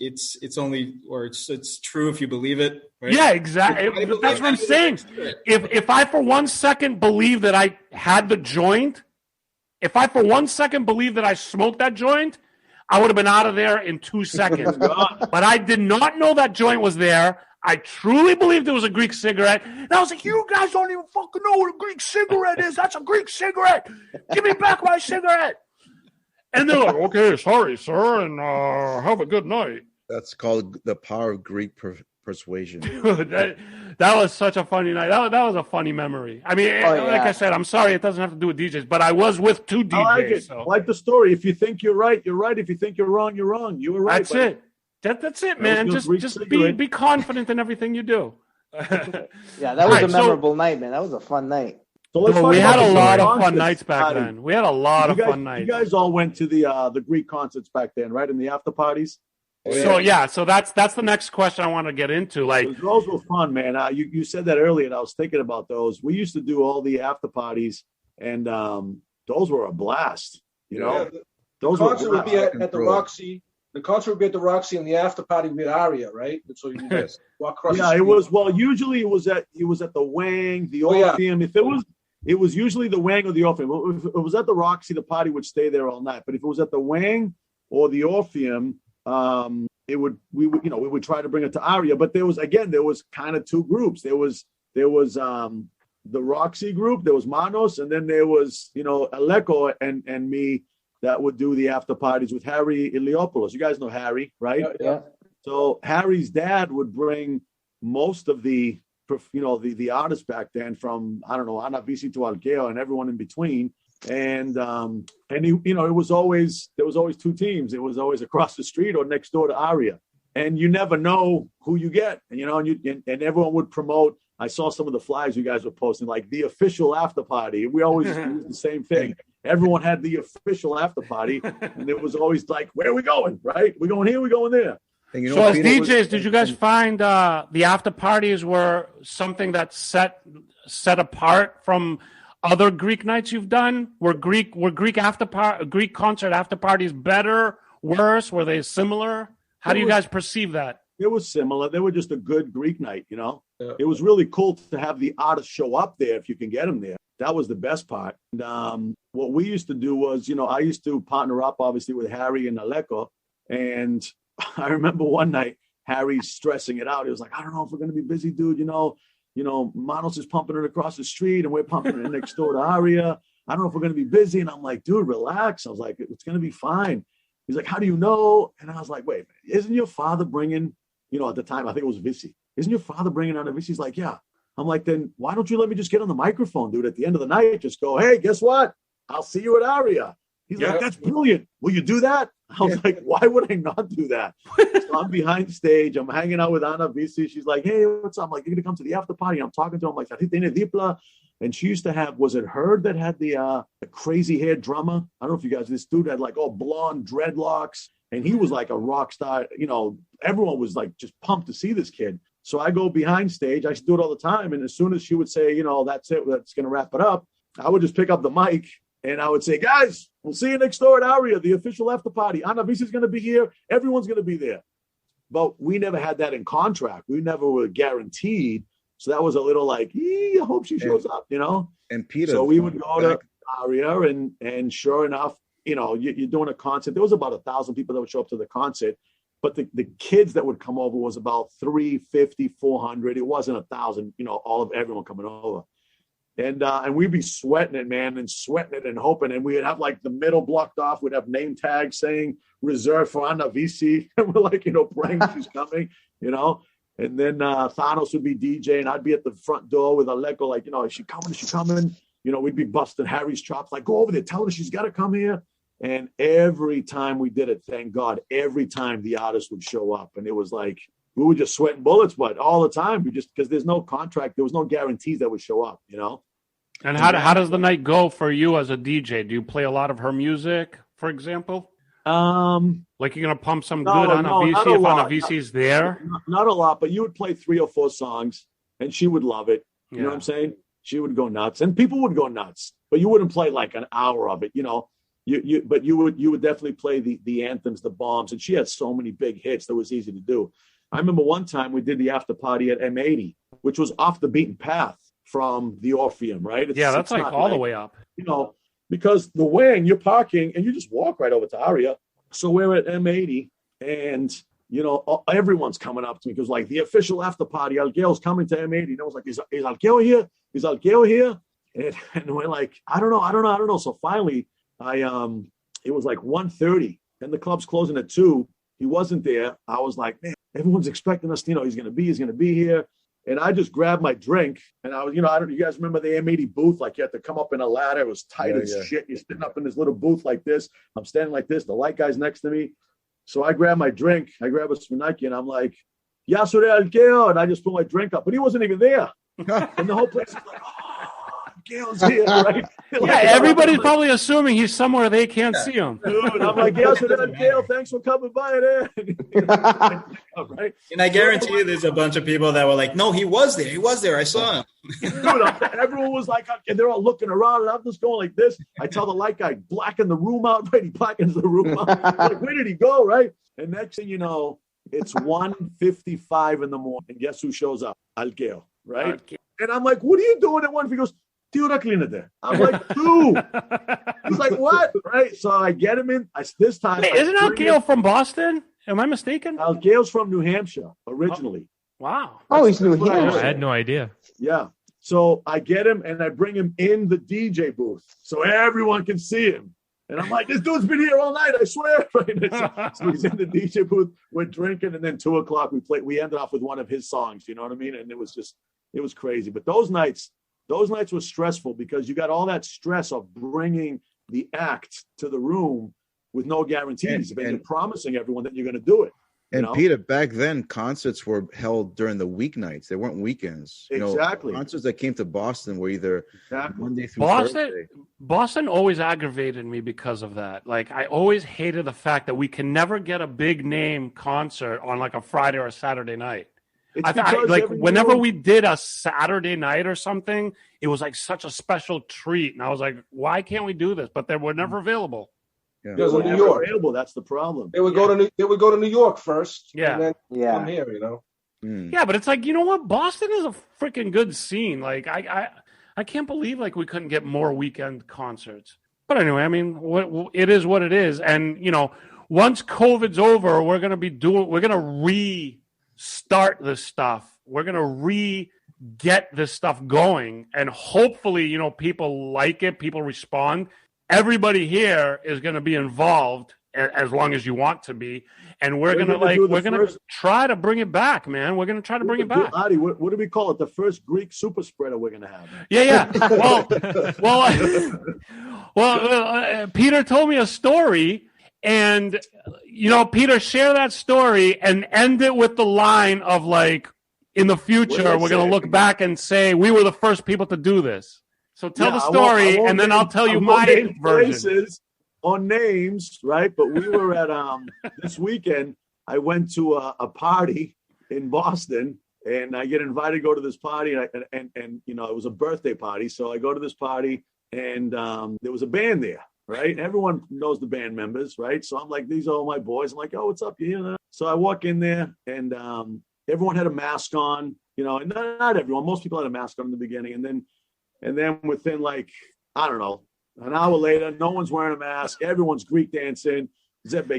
S9: only, or it's true if you believe it. Right?
S2: Yeah, exactly. That's what I'm saying. If I for 1 second believe that I had the joint, if I for 1 second believe that I smoked that joint, I would have been out of there in 2 seconds. But I did not know that joint was there. I truly believed it was a Greek cigarette. And I was like, you guys don't even fucking know what a Greek cigarette is. That's a Greek cigarette. Give me back my cigarette. And they're like, okay, sorry, sir, and have a good night.
S3: That's called the power of Greek persuasion.
S2: that was such a funny night. That was a funny memory. I mean, like I said, I'm sorry it doesn't have to do with DJs, but I was with two DJs. I like it.
S4: So. Like the story. If you think you're right, you're right. If you think you're wrong, you're wrong. You were right.
S2: That's it. That's it, man. Just be confident in everything you do.
S8: Yeah, that was a memorable night, man. That was a fun night.
S2: So we had a lot of fun nights back then. We had a lot of fun nights.
S4: You guys all went to the Greek concerts back then, right? In the after parties.
S2: So that's the next question I want to get into. Like
S4: those were fun, man. You said that earlier, and I was thinking about those. We used to do all the after parties, and those were a blast. You know,
S5: those concert would be at the Roxy. The concert would be at the Roxy, and the after party would be at Aria, right? So you guys walk across.
S4: Yeah, it was. Well, usually it was at the Wang, the Orpheum. If it was usually the Wang or the Orpheum. If it was at the Roxy, the party would stay there all night. But if it was at the Wang or the Orpheum, we would try to bring it to Aria. But there was kind of two groups. There was the Roxy group, there was Manos, and then there was Aleko and me that would do the after parties with Harry Iliopoulos. You guys know Harry, right?
S8: Yeah.
S4: So Harry's dad would bring most of the artists back then from, I don't know, Ana Visi to Alkeo and everyone in between. And there was always two teams. It was always across the street or next door to Aria. And you never know who you get, and everyone would promote. I saw some of the flyers you guys were posting, like the official after party. We always do the same thing. Everyone had the official after party, and it was always like, where are we going, right? We're going here, we're going there.
S2: So as DJs, did you guys find the after parties were something that set apart from other Greek nights you've done? Were Greek concert after parties better, worse? Were they similar? How do you guys perceive that?
S4: It was similar. They were just a good Greek night, Yeah. It was really cool to have the artists show up there if you can get them there. That was the best part. And what we used to do was, I used to partner up, obviously, with Harry and Aleko. And I remember one night, Harry's stressing it out. He was like, I don't know if we're going to be busy, dude. Manos is pumping it across the street and we're pumping it next door to Aria. I don't know if we're going to be busy. And I'm like, dude, relax. I was like, it's going to be fine. He's like, how do you know? And I was like, wait, isn't your father bringing, at the time, I think it was Visi. Isn't your father bringing on a Visi? He's like, yeah. I'm like, then why don't you let me just get on the microphone, dude? At the end of the night, just go, hey, guess what? I'll see you at Aria. He's like, that's brilliant. Will you do that? I was like, why would I not do that? So I'm behind stage. I'm hanging out with Ana Visi. She's like, hey, what's up? I'm like, you're going to come to the after party. I'm talking to him. I'm like, and she used to have, was it her that had the crazy haired drummer? I don't know if you guys, this dude had like all blonde dreadlocks. And he was like a rock star. Everyone was like just pumped to see this kid. So I go behind stage. I do it all the time. And as soon as she would say, that's it, that's going to wrap it up, I would just pick up the mic and I would say, guys, we'll see you next door at Aria, the official after party. Ana Visi's going to be here. Everyone's going to be there. But we never had that in contract. We never were guaranteed. So that was a little like, I hope she shows up,
S3: And Peter.
S4: So we would go to Aria and sure enough, you're doing a concert. There was about 1,000 people that would show up to the concert. But the kids that would come over was about 350, 400. It wasn't 1,000, everyone coming over. And we'd be sweating it, man, and sweating it and hoping. And we'd have like the middle blocked off. We'd have name tags saying reserved for Ana Visi. And we're like, praying she's coming, And then Thanos would be DJ and I'd be at the front door with Aleko, like, is she coming? Is she coming? We'd be busting Harry's chops, like, go over there, tell her she's got to come here. And every time we did it, thank God, every time the artist would show up. And it was like, we were just sweating bullets, but all the time, because there's no contract, there was no guarantees that would show up,
S2: And how does the night go for you as a DJ? Do you play a lot of her music, for example? Like you're gonna pump some good on a VC if Anavisi's there?
S4: Not a lot, but you would play 3 or 4 songs, and she would love it. You know what I'm saying? She would go nuts, and people would go nuts. But you wouldn't play like an hour of it, you know. But you would definitely play the anthems, the bombs, and she had so many big hits that was easy to do. I remember one time we did the after party at M80, which was off the beaten path from the Orpheum, right?
S2: That's like all the way up.
S4: You know, because the wing, you're parking and you just walk right over to Aria. So we're at M80 and, you know, everyone's coming up to me because like the official after party, Algeo's coming to M80. And I was like, is Algeo here? Is Algeo here? And we're like, I don't know. So finally, it was like 1:30 and the club's closing at 2. He wasn't there. I was like, man, everyone's expecting us, you know, he's going to be here. And I just grabbed my drink, and I was, you know, you guys remember the M80 booth? Like you had to come up in a ladder. It was tight as shit. You're sitting up in this little booth like this. I'm standing like this. The light guy's next to me. So I grabbed my drink. I grabbed a Speridakos, and I'm like, Yasure Algeo. And I just put my drink up, but he wasn't even there. And the whole place was like, oh, Algeo's here, right?
S2: Like, everybody's probably assuming he's somewhere they can't see him.
S4: Dude, I'm like, Yasure Algeo, thanks for coming by there. Right?
S9: And I guarantee you there's a bunch of people that were like, no, he was there. I saw him.
S4: Dude, everyone was like, and they're all looking around, and I'm just going like this. I tell the light guy, blacken the room out, right? He blackens the room out. Like, where did he go, right? And next thing you know, it's 1:55 in the morning, and guess who shows up? Algeo, right? And I'm like, what are you doing at 1? He goes, Tira cleanate. I'm like, dude. He's like, what? Right? So I get him in. This time.
S2: Wait, isn't Algeo from Boston? Am I mistaken?
S4: Algeo's from New Hampshire originally.
S2: Wow.
S8: He's New Hampshire.
S6: I had no idea.
S4: Yeah. So I get him and I bring him in the DJ booth so everyone can see him. And I'm like, this dude's been here all night, I swear. So he's in the DJ booth. We're drinking, and then 2 o'clock we ended off with one of his songs. You know what I mean? And it was crazy. But those nights were stressful because you got all that stress of bringing the act to the room with no guarantees. And you're promising everyone that you're going to do it.
S3: And Peter, back then, concerts were held during the weeknights. They weren't weekends.
S4: Exactly.
S3: Concerts that came to Boston were either Monday through
S2: Thursday. Boston always aggravated me because of that. Like, I always hated the fact that we can never get a big name concert on like a Friday or a Saturday night. Whenever we did a Saturday night or something, it was like such a special treat. And I was like, why can't we do this? But they were never available.
S4: Yeah. They were New York. Available. That's the problem.
S5: They would go to New York first.
S2: Yeah.
S5: And then come here, you know.
S2: Yeah, but it's like, you know what? Boston is a freaking good scene. Like I can't believe like we couldn't get more weekend concerts. But anyway, I mean, it is what it is. And you know, once COVID's over, we're gonna restart this stuff. We're gonna get this stuff going, and hopefully, you know, people like it, people respond. Everybody here is going to be involved as long as you want to be, and we're going to try to bring it back, man. We're going to try to bring it back.
S4: Adi, what do we call it? The first Greek super spreader we're going to have.
S2: Yeah. Well, Peter told me a story, and you know, Peter, share that story and end it with the line of like, in the future, we're going to look back and say we were the first people to do this. So tell the story, and then I'll tell you my version.
S4: On names, right? But we were at this weekend. I went to a party in Boston, and I get invited to go to this party, and you know, it was a birthday party. So I go to this party, and there was a band there, right? And everyone knows the band members, right? So I'm like, these are all my boys. I'm like, oh, what's up? You know? So I walk in there, and everyone had a mask on, you know, and not everyone. Most people had a mask on in the beginning, and then within like, I don't know, an hour later, no one's wearing a mask. Everyone's Greek dancing. Everyone's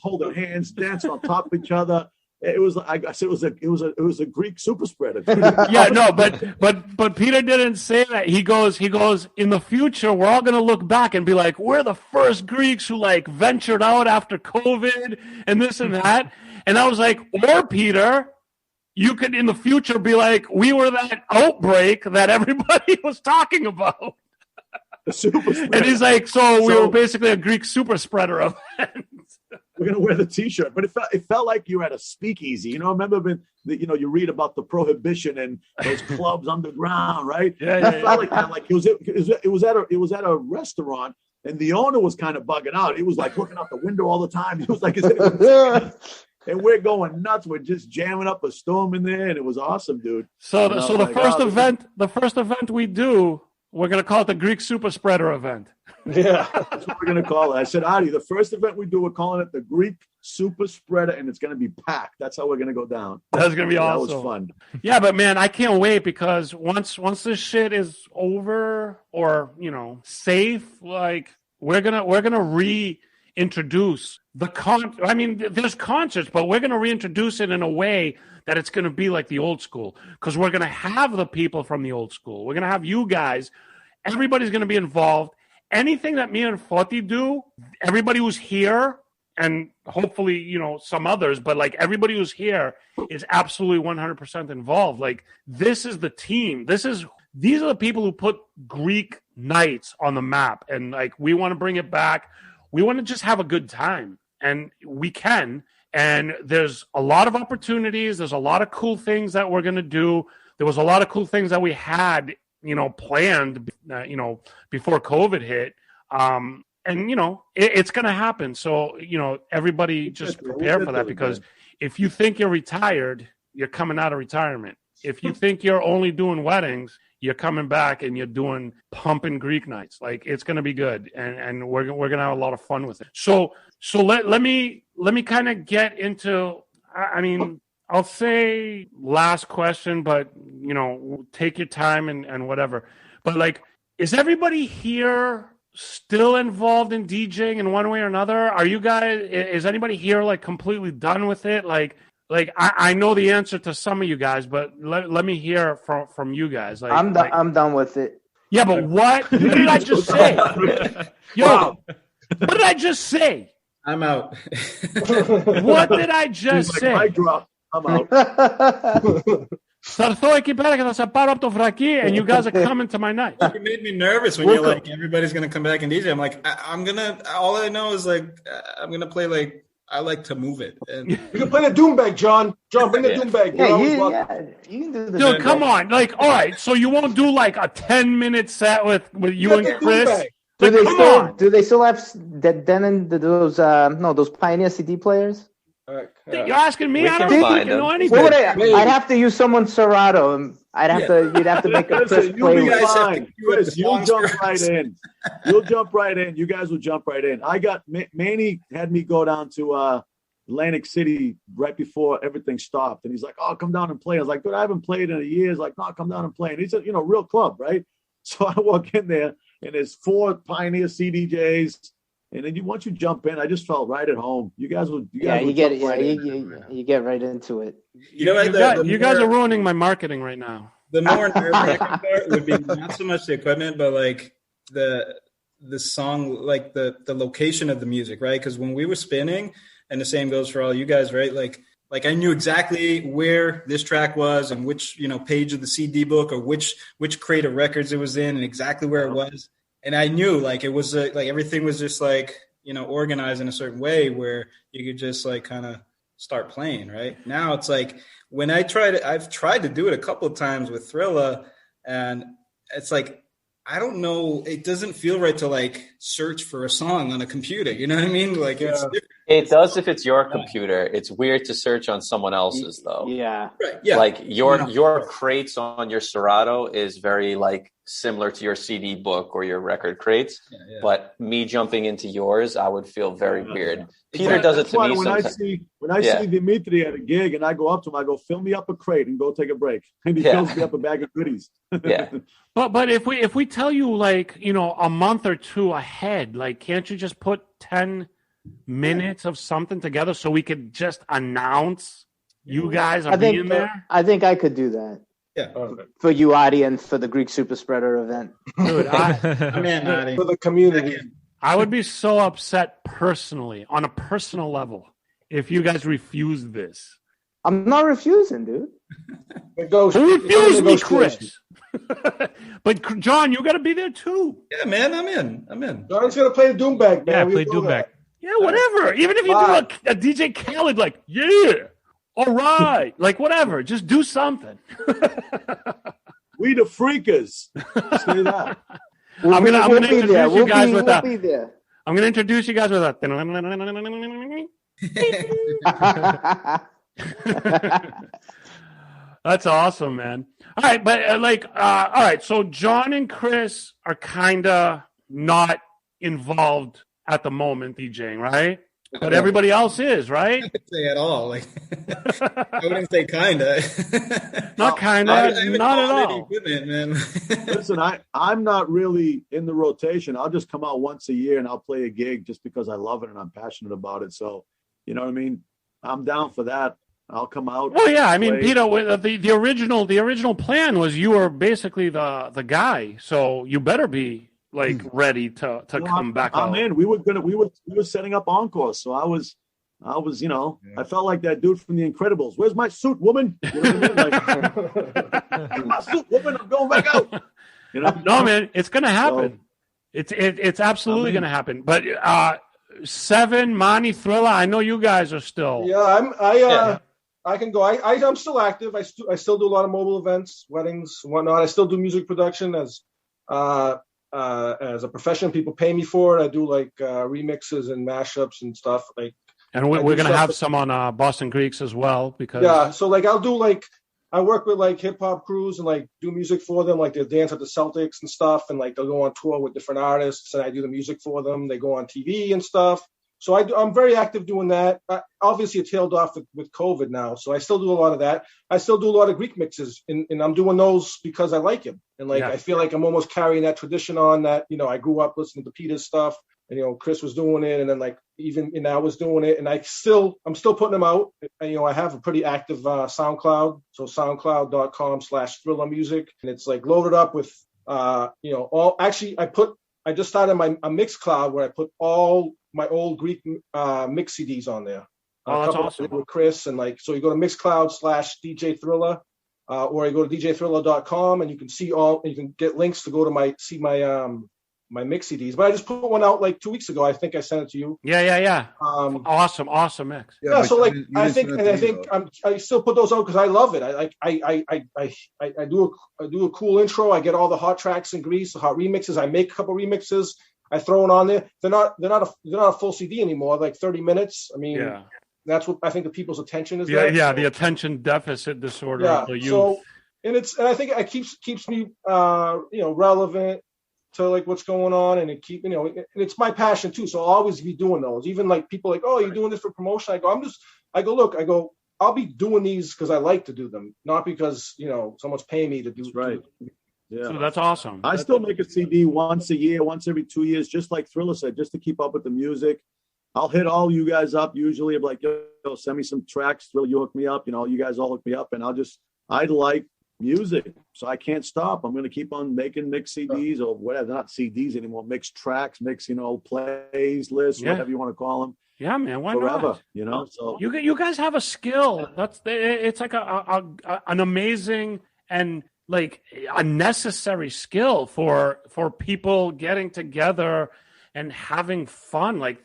S4: holding hands, dancing on top of each other. It was, I said, it was a Greek super spreader.
S2: Yeah, no, but Peter didn't say that. He goes, in the future, we're all going to look back and be like, we're the first Greeks who like ventured out after COVID and this and that. And I was like, or Peter, you could in the future be like, we were that outbreak that everybody was talking about.
S4: The super spreader.
S2: And he's like, so we were basically a Greek super spreader event.
S4: we're gonna wear the T-shirt. But it felt like you were at a speakeasy. You know, remember you read about the prohibition and those clubs underground, right?
S2: Yeah.
S4: It felt like that. Like it was at a restaurant, and the owner was kind of bugging out. He was like looking out the window all the time. He was like, and we're going nuts. We're just jamming up a storm in there, and it was awesome, dude.
S2: So the first event we do, we're gonna call it the Greek Super Spreader event.
S4: Yeah, that's what we're gonna call it. I said, Adi, the first event we do, we're calling it the Greek Super Spreader, and it's gonna be packed. That's how we're gonna go down.
S2: That's gonna be awesome.
S4: That was fun.
S2: Yeah, but man, I can't wait because once this shit is over or safe, like we're gonna reintroduce there's concerts, but we're gonna reintroduce it in a way that it's gonna be like the old school because we're gonna have the people from the old school. We're gonna have you guys. Everybody's gonna be involved. Anything that me and Foti do, everybody who's here, and hopefully, some others, but like everybody who's here is absolutely 100% involved. Like this is the team. These are the people who put Greek nights on the map. And like, we want to bring it back. We want to just have a good time, and we can. And there's a lot of opportunities. There's a lot of cool things that we're going to do. There was a lot of cool things that we had planned, before COVID hit. And, it's going to happen. So, everybody just prepare for that because if you think you're retired, you're coming out of retirement. If you think you're only doing weddings, you're coming back and you're doing pumping Greek nights. Like it's going to be good. And we're going to have a lot of fun with it. So let me kind of get into, I'll say last question, but take your time and whatever. But like, is everybody here still involved in DJing in one way or another? Are you guys? Is anybody here like completely done with it? Like I know the answer to some of you guys, but let me hear from you guys. Like
S8: I'm done with it.
S2: Yeah, but what did I just say? Yo, what did I just say?
S9: I'm out.
S2: What did I just say?
S4: Mic drop. I'm out.
S2: Θα έρθω εκεί πέρα και θα σε πάρω από το βρακί and you guys are coming to my night.
S9: You made me nervous when you're like, everybody's going to come back and DJ. I'm like, all I know is like, I'm going to play like, I like to move it. And
S5: you can play the doom bag, John. John, bring the doom bag.
S8: You can do the
S2: Dude, come on. Like, all right, so you won't do like a 10-minute set with you and Chris?
S8: Do they still have those Pioneer CD players?
S2: You're asking me? I don't think you know anything.
S8: I'd have to use someone's Serato. You'd have to make a Chris playlist.
S4: Chris, you'll jump right in. You'll jump right in. You guys will jump right in. I got Manny had me go down to Atlantic City right before everything stopped, and he's like, "Oh, come down and play." I was like, "Dude, I haven't played in a year." He's like, "No, come down and play." And he's a real club, right? So I walk in there, and there's 4 Pioneer CDJs. And then once you jump in, I just felt right at home. You get
S8: right into it.
S2: You guys are ruining my marketing right now.
S9: The more nerve-wracking part would be not so much the equipment, but like the song, like the location of the music, right? Because when we were spinning, and the same goes for all you guys, right? Like I knew exactly where this track was and which page of the CD book or which crate of records it was in, and exactly where it was. And I knew like it was like everything was just like, organized in a certain way where you could just like kind of start playing. Right now, it's like when I've tried to do it a couple of times with Thrilla, and it's like, I don't know, it doesn't feel right to like search for a song on a computer. You know what I mean? Like it's different.
S7: It does if it's your computer. It's weird to search on someone else's though.
S8: Yeah.
S9: Right. Yeah.
S7: Like your crates on your Serato is very like similar to your CD book or your record crates. Yeah. But me jumping into yours, I would feel very weird. Peter does it to me sometimes.
S4: When I see Dimitri at a gig and I go up to him, I go, fill me up a crate and go take a break. And he fills me up a bag of goodies.
S7: Yeah.
S2: But if we tell you like, a month or two ahead, like can't you just put 10 minutes of something together so we could just announce you guys are being there?
S8: I think I could do that.
S9: Yeah.
S8: For you, Adi, and for the Greek Super Spreader event.
S2: Dude,
S9: I'm in, Adi.
S5: For the community.
S2: I would be so upset personally, on a personal level, if you guys refused this.
S8: I'm not refusing, dude.
S2: Who refused me, Chris? But John, you got to be there too.
S9: Yeah, man, I'm in.
S5: John's gonna play the doom bag, man.
S6: Yeah, play doom bag.
S2: Yeah, whatever. Even if you do a DJ Khaled, like, yeah, all right, like whatever. Just do something.
S4: We the freakers. Say that.
S2: I'm gonna introduce you guys with that.
S8: We'll be there.
S2: I'm gonna introduce you guys with that. That's awesome, man. All right, but all right. So John and Chris are kind of not involved at the moment DJing, right? But everybody else is, right?
S9: I wouldn't say at all. Like, I wouldn't say kinda.
S2: Not kinda, not at all.
S9: Equipment, man.
S4: Listen, I'm not really in the rotation. I'll just come out once a year and I'll play a gig just because I love it and I'm passionate about it. So, you know what I mean? I'm down for that. I'll come out.
S2: Well, yeah. I mean, Peter, the original plan was you were basically the guy, so you better be like ready to come back out.
S4: I'm in. We were setting up encores, so I was, you know, I felt like that dude from The Incredibles. Where's my suit, woman? You know what I mean? Like, my suit, woman. I'm going back out. You know?
S2: No, man, it's gonna happen. So, it's absolutely gonna happen. But Seven, Mani, Thriller, I know you guys are still.
S5: Yeah, I can go. I'm still active. I still do a lot of mobile events, weddings, whatnot. I still do music production as a profession. People pay me for it. I do like remixes and mashups and stuff. Like,
S2: and we're gonna have some on Boston Greeks as well because
S5: so like I'll do like I work with like hip hop crews and like do music for them. Like they'll dance at the Celtics and stuff, and like they'll go on tour with different artists, and I do the music for them. They go on TV and stuff. So I'm very active doing that. Obviously, it tailed off with COVID now, so I still do a lot of that. I still do a lot of Greek mixes, and I'm doing those because I like him, and like I feel like I'm almost carrying that tradition on. That I grew up listening to Peter's stuff, and Chris was doing it, and then like even I was doing it, and I'm still putting them out. And, I have a pretty active SoundCloud, so SoundCloud.com/Thriller Music, and it's like loaded up with all. Actually, I just started a Mixcloud where I put all my old Greek mix CDs on there.
S2: Oh, that's awesome.
S5: With Chris, and like, so you go to Mixcloud/DJ Thriller, or you go to DJThriller.com, and you can you can get links to go to my mix CDs. But I just put one out like 2 weeks ago. I think I sent it to you.
S2: Yeah. Awesome mix.
S5: Yeah, so like I still put those out because I love it. I do a cool intro. I get all the hot tracks in Greece, the hot remixes. I make a couple remixes. I throw it on there. They're not a full CD anymore. Like 30 minutes. I mean, that's what I think the people's attention is.
S2: The attention deficit disorder.
S5: Yeah.
S2: Of the youth.
S5: So and I think it keeps me relevant to like what's going on, and and it's my passion too. So I'll always be doing those. Even like people like, oh, you're doing this for promotion. I go, I'll be doing these because I like to do them, not because someone's paying me to do.
S4: Right.
S2: Yeah, so that's awesome.
S4: I still make a CD once a year, once every 2 years, just like Thriller said, just to keep up with the music. I'll hit all you guys up usually. I'm like, send me some tracks. Thriller, you hook me up. You guys all hook me up, and I like music, so I can't stop. I'm going to keep on making mix CDs or whatever. They're not CDs anymore. Mixed tracks, plays, lists, whatever you want to call them.
S2: Yeah, man. Why
S4: forever,
S2: not?
S4: So
S2: you guys have a skill. It's like an amazing and like a necessary skill for people getting together and having fun. Like,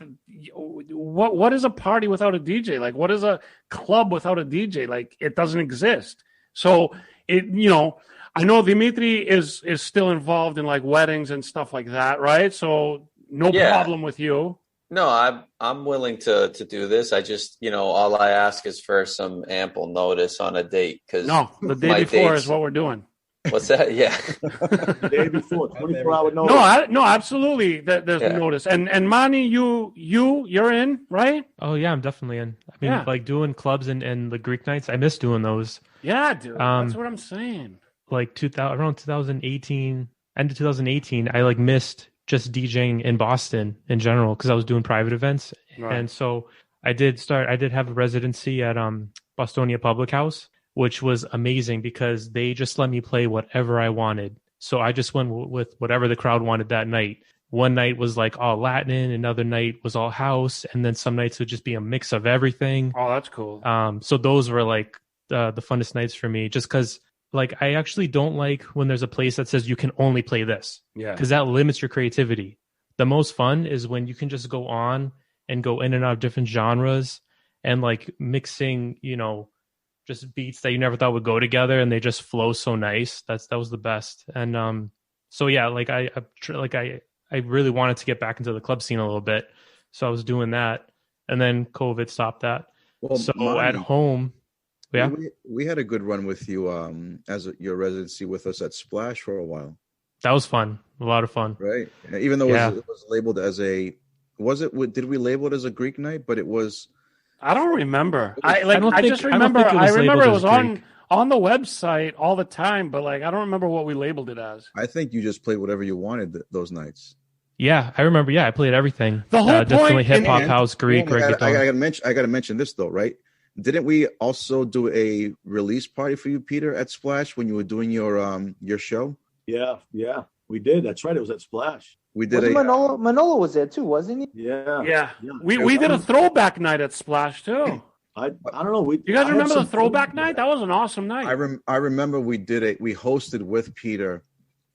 S2: what is a party without a DJ? Like, what is a club without a DJ? Like, it doesn't exist. So I know Dimitri is still involved in like weddings and stuff like that, right? So no problem with you.
S7: No, I'm willing to do this. I just, all I ask is for some ample notice on a date, because
S2: the day before is what we're doing.
S7: What's that? Yeah.
S4: The day before, 24-hour notice.
S2: No, absolutely. There's notice. And Mani, you're in, right?
S6: Oh yeah, I'm definitely in. I mean, like doing clubs and the Greek nights. I miss doing those.
S2: Yeah, dude. That's what I'm saying.
S6: Like around 2018, end of 2018, I like missed just DJing in Boston in general because I was doing private events, and so I did have a residency at Bostonia Public House, which was amazing because they just let me play whatever I wanted. So I just went with whatever the crowd wanted that night. One night was like all Latin, another night was all house, and then some nights would just be a mix of everything.
S2: Oh, that's cool.
S6: So those were like the funnest nights for me, just because like I actually don't like when there's a place that says you can only play this.
S2: Yeah.
S6: Because that limits your creativity. The most fun is when you can just go on and go in and out of different genres and like mixing, just beats that you never thought would go together, and they just flow so nice. That was the best. And so yeah, like I really wanted to get back into the club scene a little bit, so I was doing that, and then COVID stopped that.
S3: Well,
S6: so
S3: Monty,
S6: at home, yeah,
S3: we had a good run with you as your residency with us at Splash for a while.
S6: That was fun, a lot of fun,
S3: right? Even though it was labeled as did we label it as a Greek night? But it was.
S2: I don't remember. I remember it was on the website all the time, but like I don't remember what we labeled it as.
S3: I think you just played whatever you wanted those nights.
S6: Yeah, I remember. Yeah, I played everything.
S2: The whole point,
S6: definitely hip hop, house, Greek, reggaeton.
S3: I gotta mention this though, right? Didn't we also do a release party for you, Peter, at Splash when you were doing your show?
S4: Yeah, we did. That's right. It was at Splash.
S3: We did.
S8: Manolo was there too, wasn't he?
S2: Yeah. We did a throwback night at Splash too.
S4: I don't know.
S2: You guys remember the throwback night? That was an awesome night.
S3: I remember we hosted with Peter,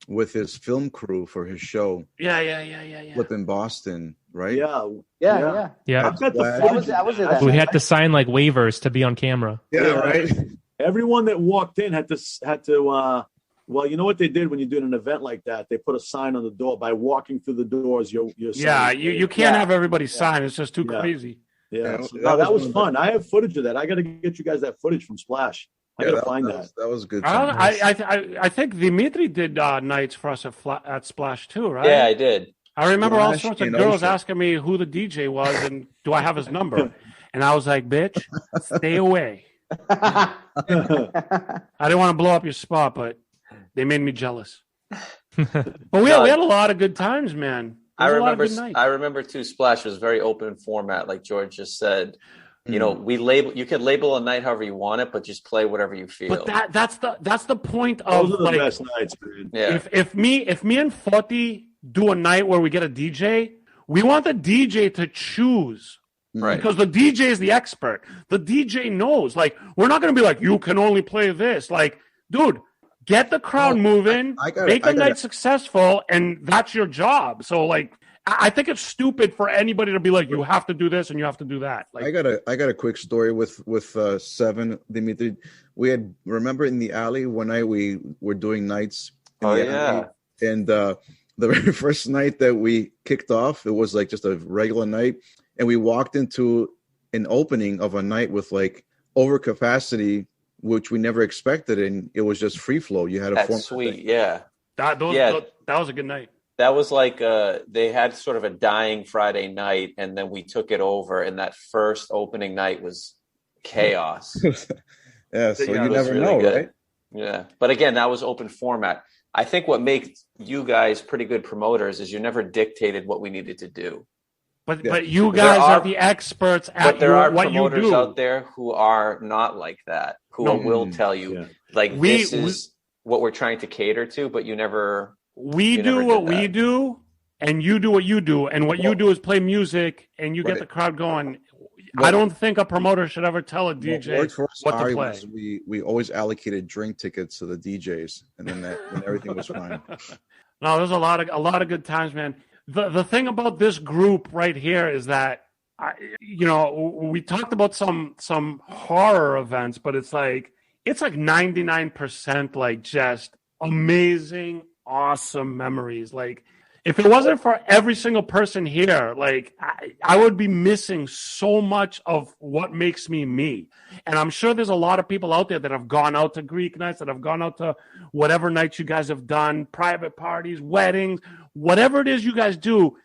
S3: with his film crew for his show.
S2: Yeah.
S3: Flip in Boston, right?
S8: Yeah.
S4: I
S8: was there.
S6: We had to sign like waivers to be on camera.
S3: Yeah, right.
S4: Everyone that walked in had to. Well, you know what they did when you do an event like that? They put a sign on the door. By walking through the doors, you're
S2: you can't have everybody sign. It's just too crazy.
S4: Yeah, that was fun. I have footage of that. I got to get you guys that footage from Splash. I got to find that.
S3: That was good.
S2: I think Dimitri did nights for us at Splash too, right?
S7: Yeah, I did.
S2: I remember all sorts of girls asking me who the DJ was and do I have his number? And I was like, bitch, stay away. I didn't want to blow up your spot, but they made me jealous. But we had a lot of good times, man.
S7: I remember too. Splash was very open format, like George just said. You know, you could label a night however you want it, but just play whatever you feel.
S2: But that's the point of
S4: those are the best nights, man.
S2: Yeah. If me and Foti do a night where we get a DJ, we want the DJ to choose.
S7: Right.
S2: Because the DJ is the expert. The DJ knows. Like, we're not going to be like, you can only play this. Like, dude, get the crowd moving, make the night successful, and that's your job. So, like, I think it's stupid for anybody to be like, you have to do this and you have to do that. Like,
S3: I got a quick story with Seven, Dimitri. We had, remember in the alley one night we were doing nights in the alley, and the very first night that we kicked off, it was like just a regular night, and we walked into an opening of a night with like over capacity, which we never expected, and it was just free flow. You had a form.
S7: Sweet, yeah.
S2: That was a good night.
S7: That was like they had sort of a dying Friday night, and then we took it over, and that first opening night was chaos.
S3: Yeah, so you never really know, right?
S7: Yeah, but again, that was open format. I think what makes you guys pretty good promoters is you never dictated what we needed to do.
S2: But you guys are the experts at what you do.
S7: But there are promoters out there who are not like that, who will tell you, like, this is what we're trying to cater to, but you never...
S2: We do what we do, and you do what you do. And what you do is play music, and you get the crowd going. I don't think a promoter should ever tell a DJ what to play.
S3: We always allocated drink tickets to the DJs, and then everything was fine.
S2: No, there's a lot of good times, man. The thing about this group right here is that, we talked about some horror events, but it's like 99% like just amazing, awesome memories. Like, if it wasn't for every single person here, like I would be missing so much of what makes me me. And I'm sure there's a lot of people out there that have gone out to Greek nights, that have gone out to whatever nights you guys have done, private parties, weddings, whatever it is you guys do.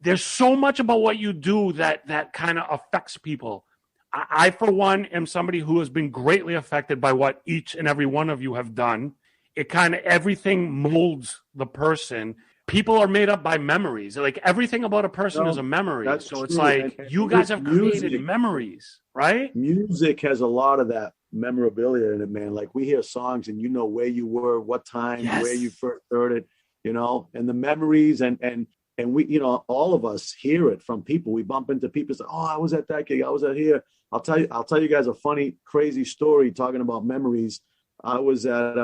S2: There's so much about what you do that kind of affects people. I, for one, am somebody who has been greatly affected by what each and every one of you have done. It kind of, everything molds the person. People are made up by memories. Like, everything about a person is a memory. So it's like, you guys have created memories, right?
S4: Music has a lot of that memorabilia in it, man. Like, we hear songs and you know where you were, what time, where you first heard it, and the memories and we, all of us hear it from people. We bump into people say, oh, I was at that gig. I was at here. I'll tell you guys a funny, crazy story talking about memories. I was at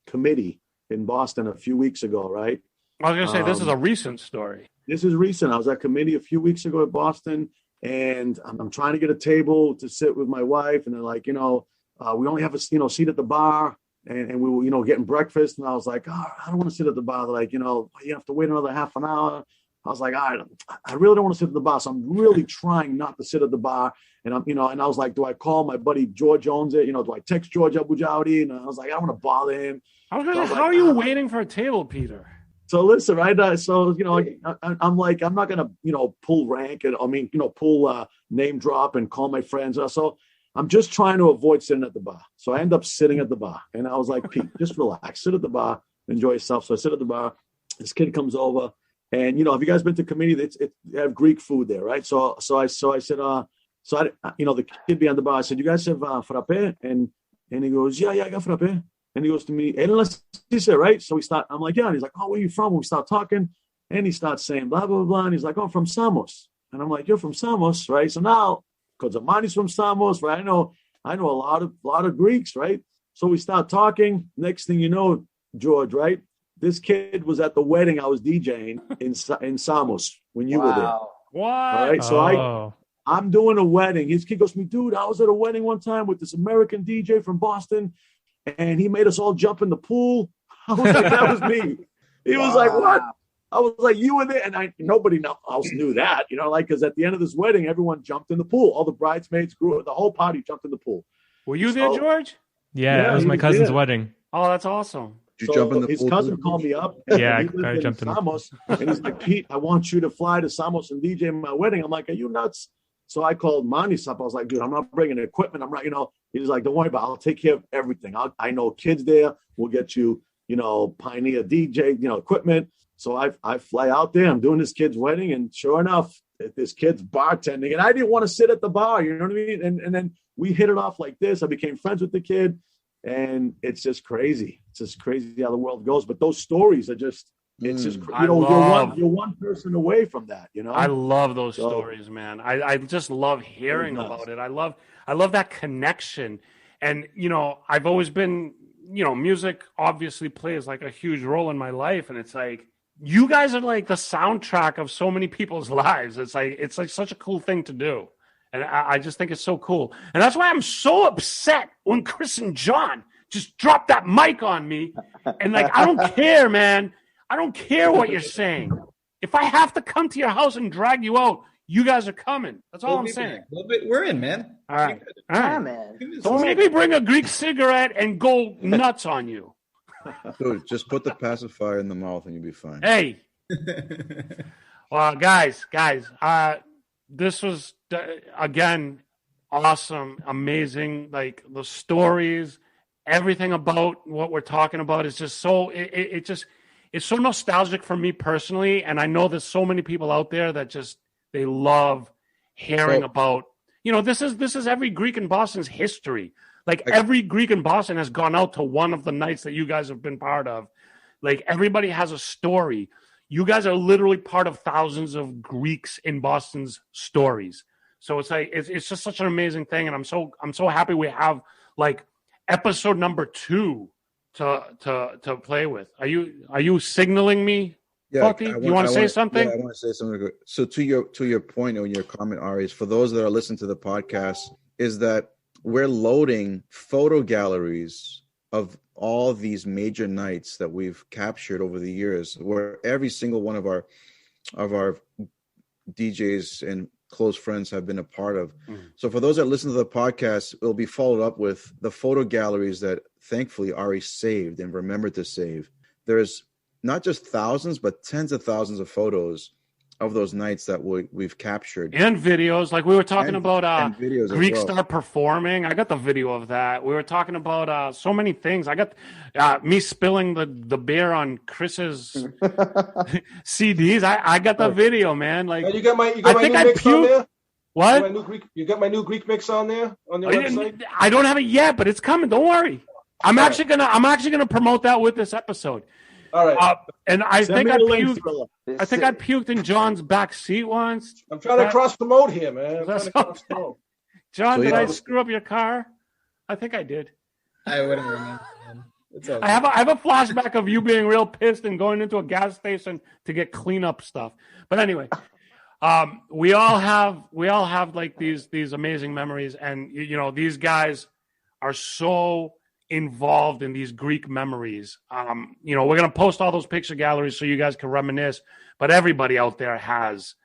S4: Committee in Boston a few weeks ago, right?
S2: I was going to say, this is a recent story.
S4: This is recent. I was at Committee a few weeks ago at Boston. and I'm trying to get a table to sit with my wife, and they're like, we only have a seat at the bar, and we were getting breakfast, and I was like, I don't want to sit at the bar. They're like, you have to wait another half an hour. I was like, all right, I really don't want to sit at the bar, so I'm really trying not to sit at the bar. And and I was like, do I call my buddy George owns it? Do I text George Abujaudi? And I was like, I don't want to bother him.
S2: How are you waiting for a table, Peter?
S4: So listen, right? I'm like, I'm not gonna, pull rank and pull name drop and call my friends. So I'm just trying to avoid sitting at the bar. So I end up sitting at the bar, and I was like, Pete, just relax, sit at the bar, enjoy yourself. So I sit at the bar. This kid comes over, and have you guys been to committee? They have Greek food there, right? So I said, the kid behind the bar, I said, you guys have frappe? And he goes, yeah, I got frappe. And he goes to me, right? So I'm like, yeah. And he's like, oh, where are you from? We start talking, and he starts saying blah, blah, blah. And he's like, oh, I'm from Samos. And I'm like, you're from Samos, right? So now, Kotzamanis from Samos, right? I know a lot of Greeks, right? So we start talking. Next thing you know, George, right? This kid was at the wedding I was DJing in Samos when you were there.
S2: What?
S4: All right, so I'm doing a wedding. His kid goes to me, dude, I was at a wedding one time with this American DJ from Boston, and he made us all jump in the pool. I was like, that was me. He was like, what? I was like, you were there. And nobody else knew that, because at the end of this wedding, everyone jumped in the pool. All the bridesmaids the whole party jumped in the pool.
S2: Were you there, George?
S6: Yeah, it was my cousin's wedding.
S2: Oh, that's awesome.
S3: Did you jump in the pool?
S4: His cousin called me up.
S6: Yeah, I jumped in
S4: Samos. And he's like, Pete, I want you to fly to Samos and DJ my wedding. I'm like, are you nuts? So I called Manis up. I was like, dude, I'm not bringing equipment. I'm not, he's like, don't worry about it. I'll take care of everything. I know kids there. We'll get you, Pioneer DJ, equipment. So I fly out there. I'm doing this kid's wedding. And sure enough, this kid's bartending. And I didn't want to sit at the bar. You know what I mean? And then we hit it off like this. I became friends with the kid. And it's just crazy. It's just crazy how the world goes. But those stories are just, it's just, you're one person away from that,
S2: I love those stories, man. I just love hearing about it. I love that connection. And, I've always been, music obviously plays like a huge role in my life. And it's like, you guys are like the soundtrack of so many people's lives. It's like such a cool thing to do. And I just think it's so cool. And that's why I'm so upset when Chris and John just dropped that mic on me. And like, I don't care, man. I don't care what you're saying. If I have to come to your house and drag you out, you guys are coming. That's all I'm saying.
S9: We're in, man.
S2: All right.
S8: Yeah, man.
S2: Don't make me bring a Greek cigarette and go nuts on you.
S3: Dude, just put the pacifier in the mouth and you'll be fine.
S2: Hey. Well, guys, this was, again, awesome, amazing. Like the stories, everything about what we're talking about is just so, it's so nostalgic for me personally. And I know there's so many people out there that just, they love hearing about, this is every Greek in Boston's history. Like every Greek in Boston has gone out to one of the nights that you guys have been part of. Like everybody has a story. You guys are literally part of thousands of Greeks in Boston's stories. So it's like, it's just such an amazing thing. And I'm so happy we have like episode number 2 to play with. Are you signaling me?
S3: Yeah,
S2: you want to say something?
S3: Yeah, I want to say something. So to your point and your comment, Ari, is for those that are listening to the podcast, is that we're loading photo galleries of all these major nights that we've captured over the years, where every single one of our DJs and close friends have been a part of. So for those that listen to the podcast, it'll be followed up with the photo galleries that thankfully Ari saved and remembered to save. There's not just thousands, but tens of thousands of photos of those nights that we've captured.
S2: And videos, like we were talking about
S3: videos
S2: Greek
S3: as well.
S2: Star performing. I got the video of that. We were talking about so many things. I got me spilling the beer on Chris's CDs. I got the video, man. Like
S5: you got my new mix on there?
S2: What?
S5: You got my new Greek mix on there on your website?
S2: I don't have it yet, but it's coming. Don't worry. I'm actually gonna promote that with this episode.
S5: All right.
S2: And I think I puked in John's back seat once.
S5: I'm trying to cross promote here, man.
S2: John, did I screw up your car? I think I did.
S9: I wouldn't remember.
S2: I have a flashback of you being real pissed and going into a gas station to get cleanup stuff. But anyway, we all have like these amazing memories, and you know, these guys are so involved in these Greek memories. You know, we're gonna post all those picture galleries so you guys can reminisce, but everybody out there has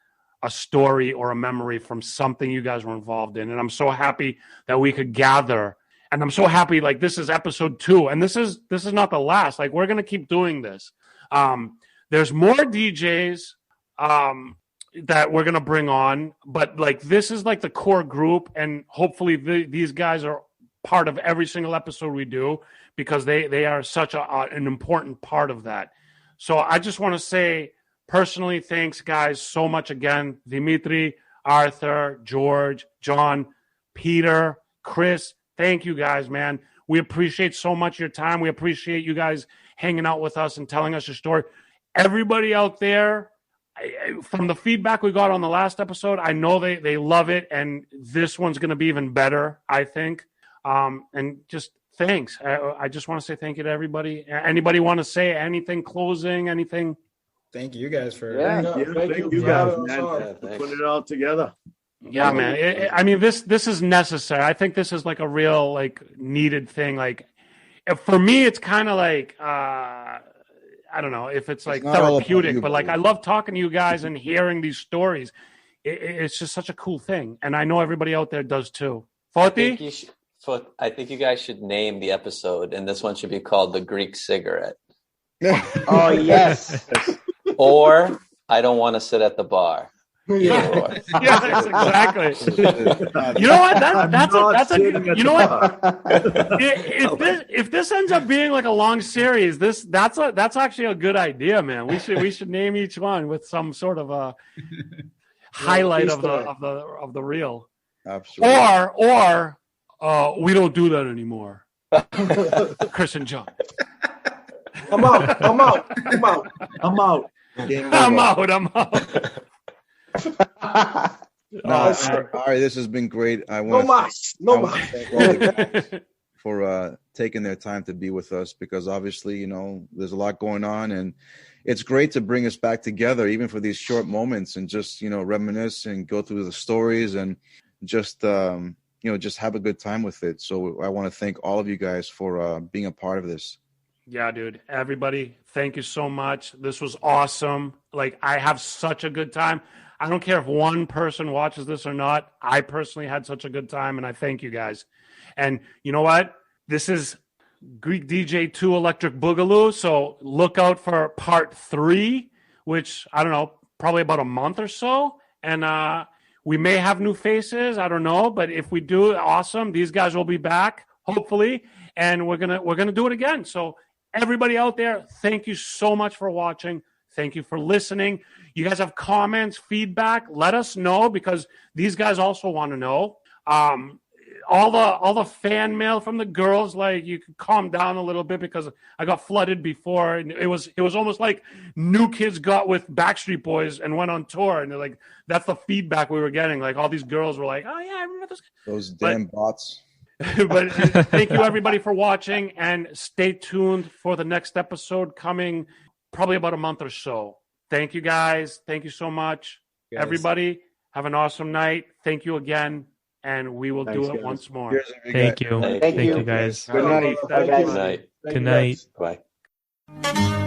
S2: a story or a memory from something you guys were involved in. And I'm so happy that we could gather, and I'm so happy, like, this is episode 2, and this is not the last. Like, we're gonna keep doing this. There's more DJs that we're going to bring on, but like, this is like the core group, and hopefully these guys are part of every single episode we do, because they are such an important part of that. So I just want to say personally, thanks guys so much again. Dimitri, Arthur, George, John, Peter, Chris, thank you guys, man. We appreciate so much your time. We appreciate you guys hanging out with us and telling us your story. Everybody out there, from the feedback we got on the last episode, I know they love it, and this one's going to be even better, I think. And just thanks. I just want to say thank you to everybody. Anybody want to say anything, closing, anything?
S9: Thank you guys for
S4: thank you guys, man, for putting it all together.
S2: Yeah, man. I mean, this is necessary. I think this is like a real, like, needed thing. Like, for me, it's kind of like, I don't know if it's like therapeutic, but like, I love talking to you guys and hearing these stories. It's just such a cool thing. And I know everybody out there does too. Foti?
S7: I think you guys should name the episode, and this one should be called The Greek Cigarette.
S8: Oh, yes.
S7: Or I Don't Want to Sit at the Bar.
S2: Yeah, yes, exactly. You know what? That's a you know what? If this ends up being like a long series, that's actually a good idea, man. We should name each one with some sort of a highlight of the reel.
S3: Absolutely.
S2: Or we don't do that anymore. Chris and John.
S5: I'm out.
S2: I'm out.
S3: All right, this has been great. I want to thank all the guys for taking their time to be with us, because obviously, you know, there's a lot going on, and it's great to bring us back together, even for these short moments, and just, you know, reminisce and go through the stories, and just you know, just have a good time with it. So I want to thank all of you guys for being a part of this.
S2: Yeah, dude. Everybody, thank you so much. This was awesome. Like, I have such a good time. I don't care if one person watches this or not. I personally had such a good time, and I thank you guys. And you know what? This is Greek DJ 2 Electric Boogaloo, so look out for part 3, which, I don't know, probably about a month or so. And we may have new faces. I don't know. But if we do, awesome. These guys will be back, hopefully. And we're gonna do it again. So everybody out there, thank you so much for watching. Thank you for listening. You guys have comments, feedback, let us know, because these guys also want to know. All the fan mail from the girls, like, you can calm down a little bit, because I got flooded before, and it was almost like New Kids got with Backstreet Boys and went on tour, and they're like, that's the feedback we were getting. Like, all these girls were like, oh yeah, I remember this.
S3: Those damn bots.
S2: But thank you everybody for watching, and stay tuned for the next episode coming probably about a month or so. Thank you guys. Thank you so much. Yes. Everybody, have an awesome night. Thank you again, and we will do it once more.
S6: Thank you.
S8: Thank you
S6: guys.
S3: Good night.
S7: Good night.
S6: Good night.
S7: Bye.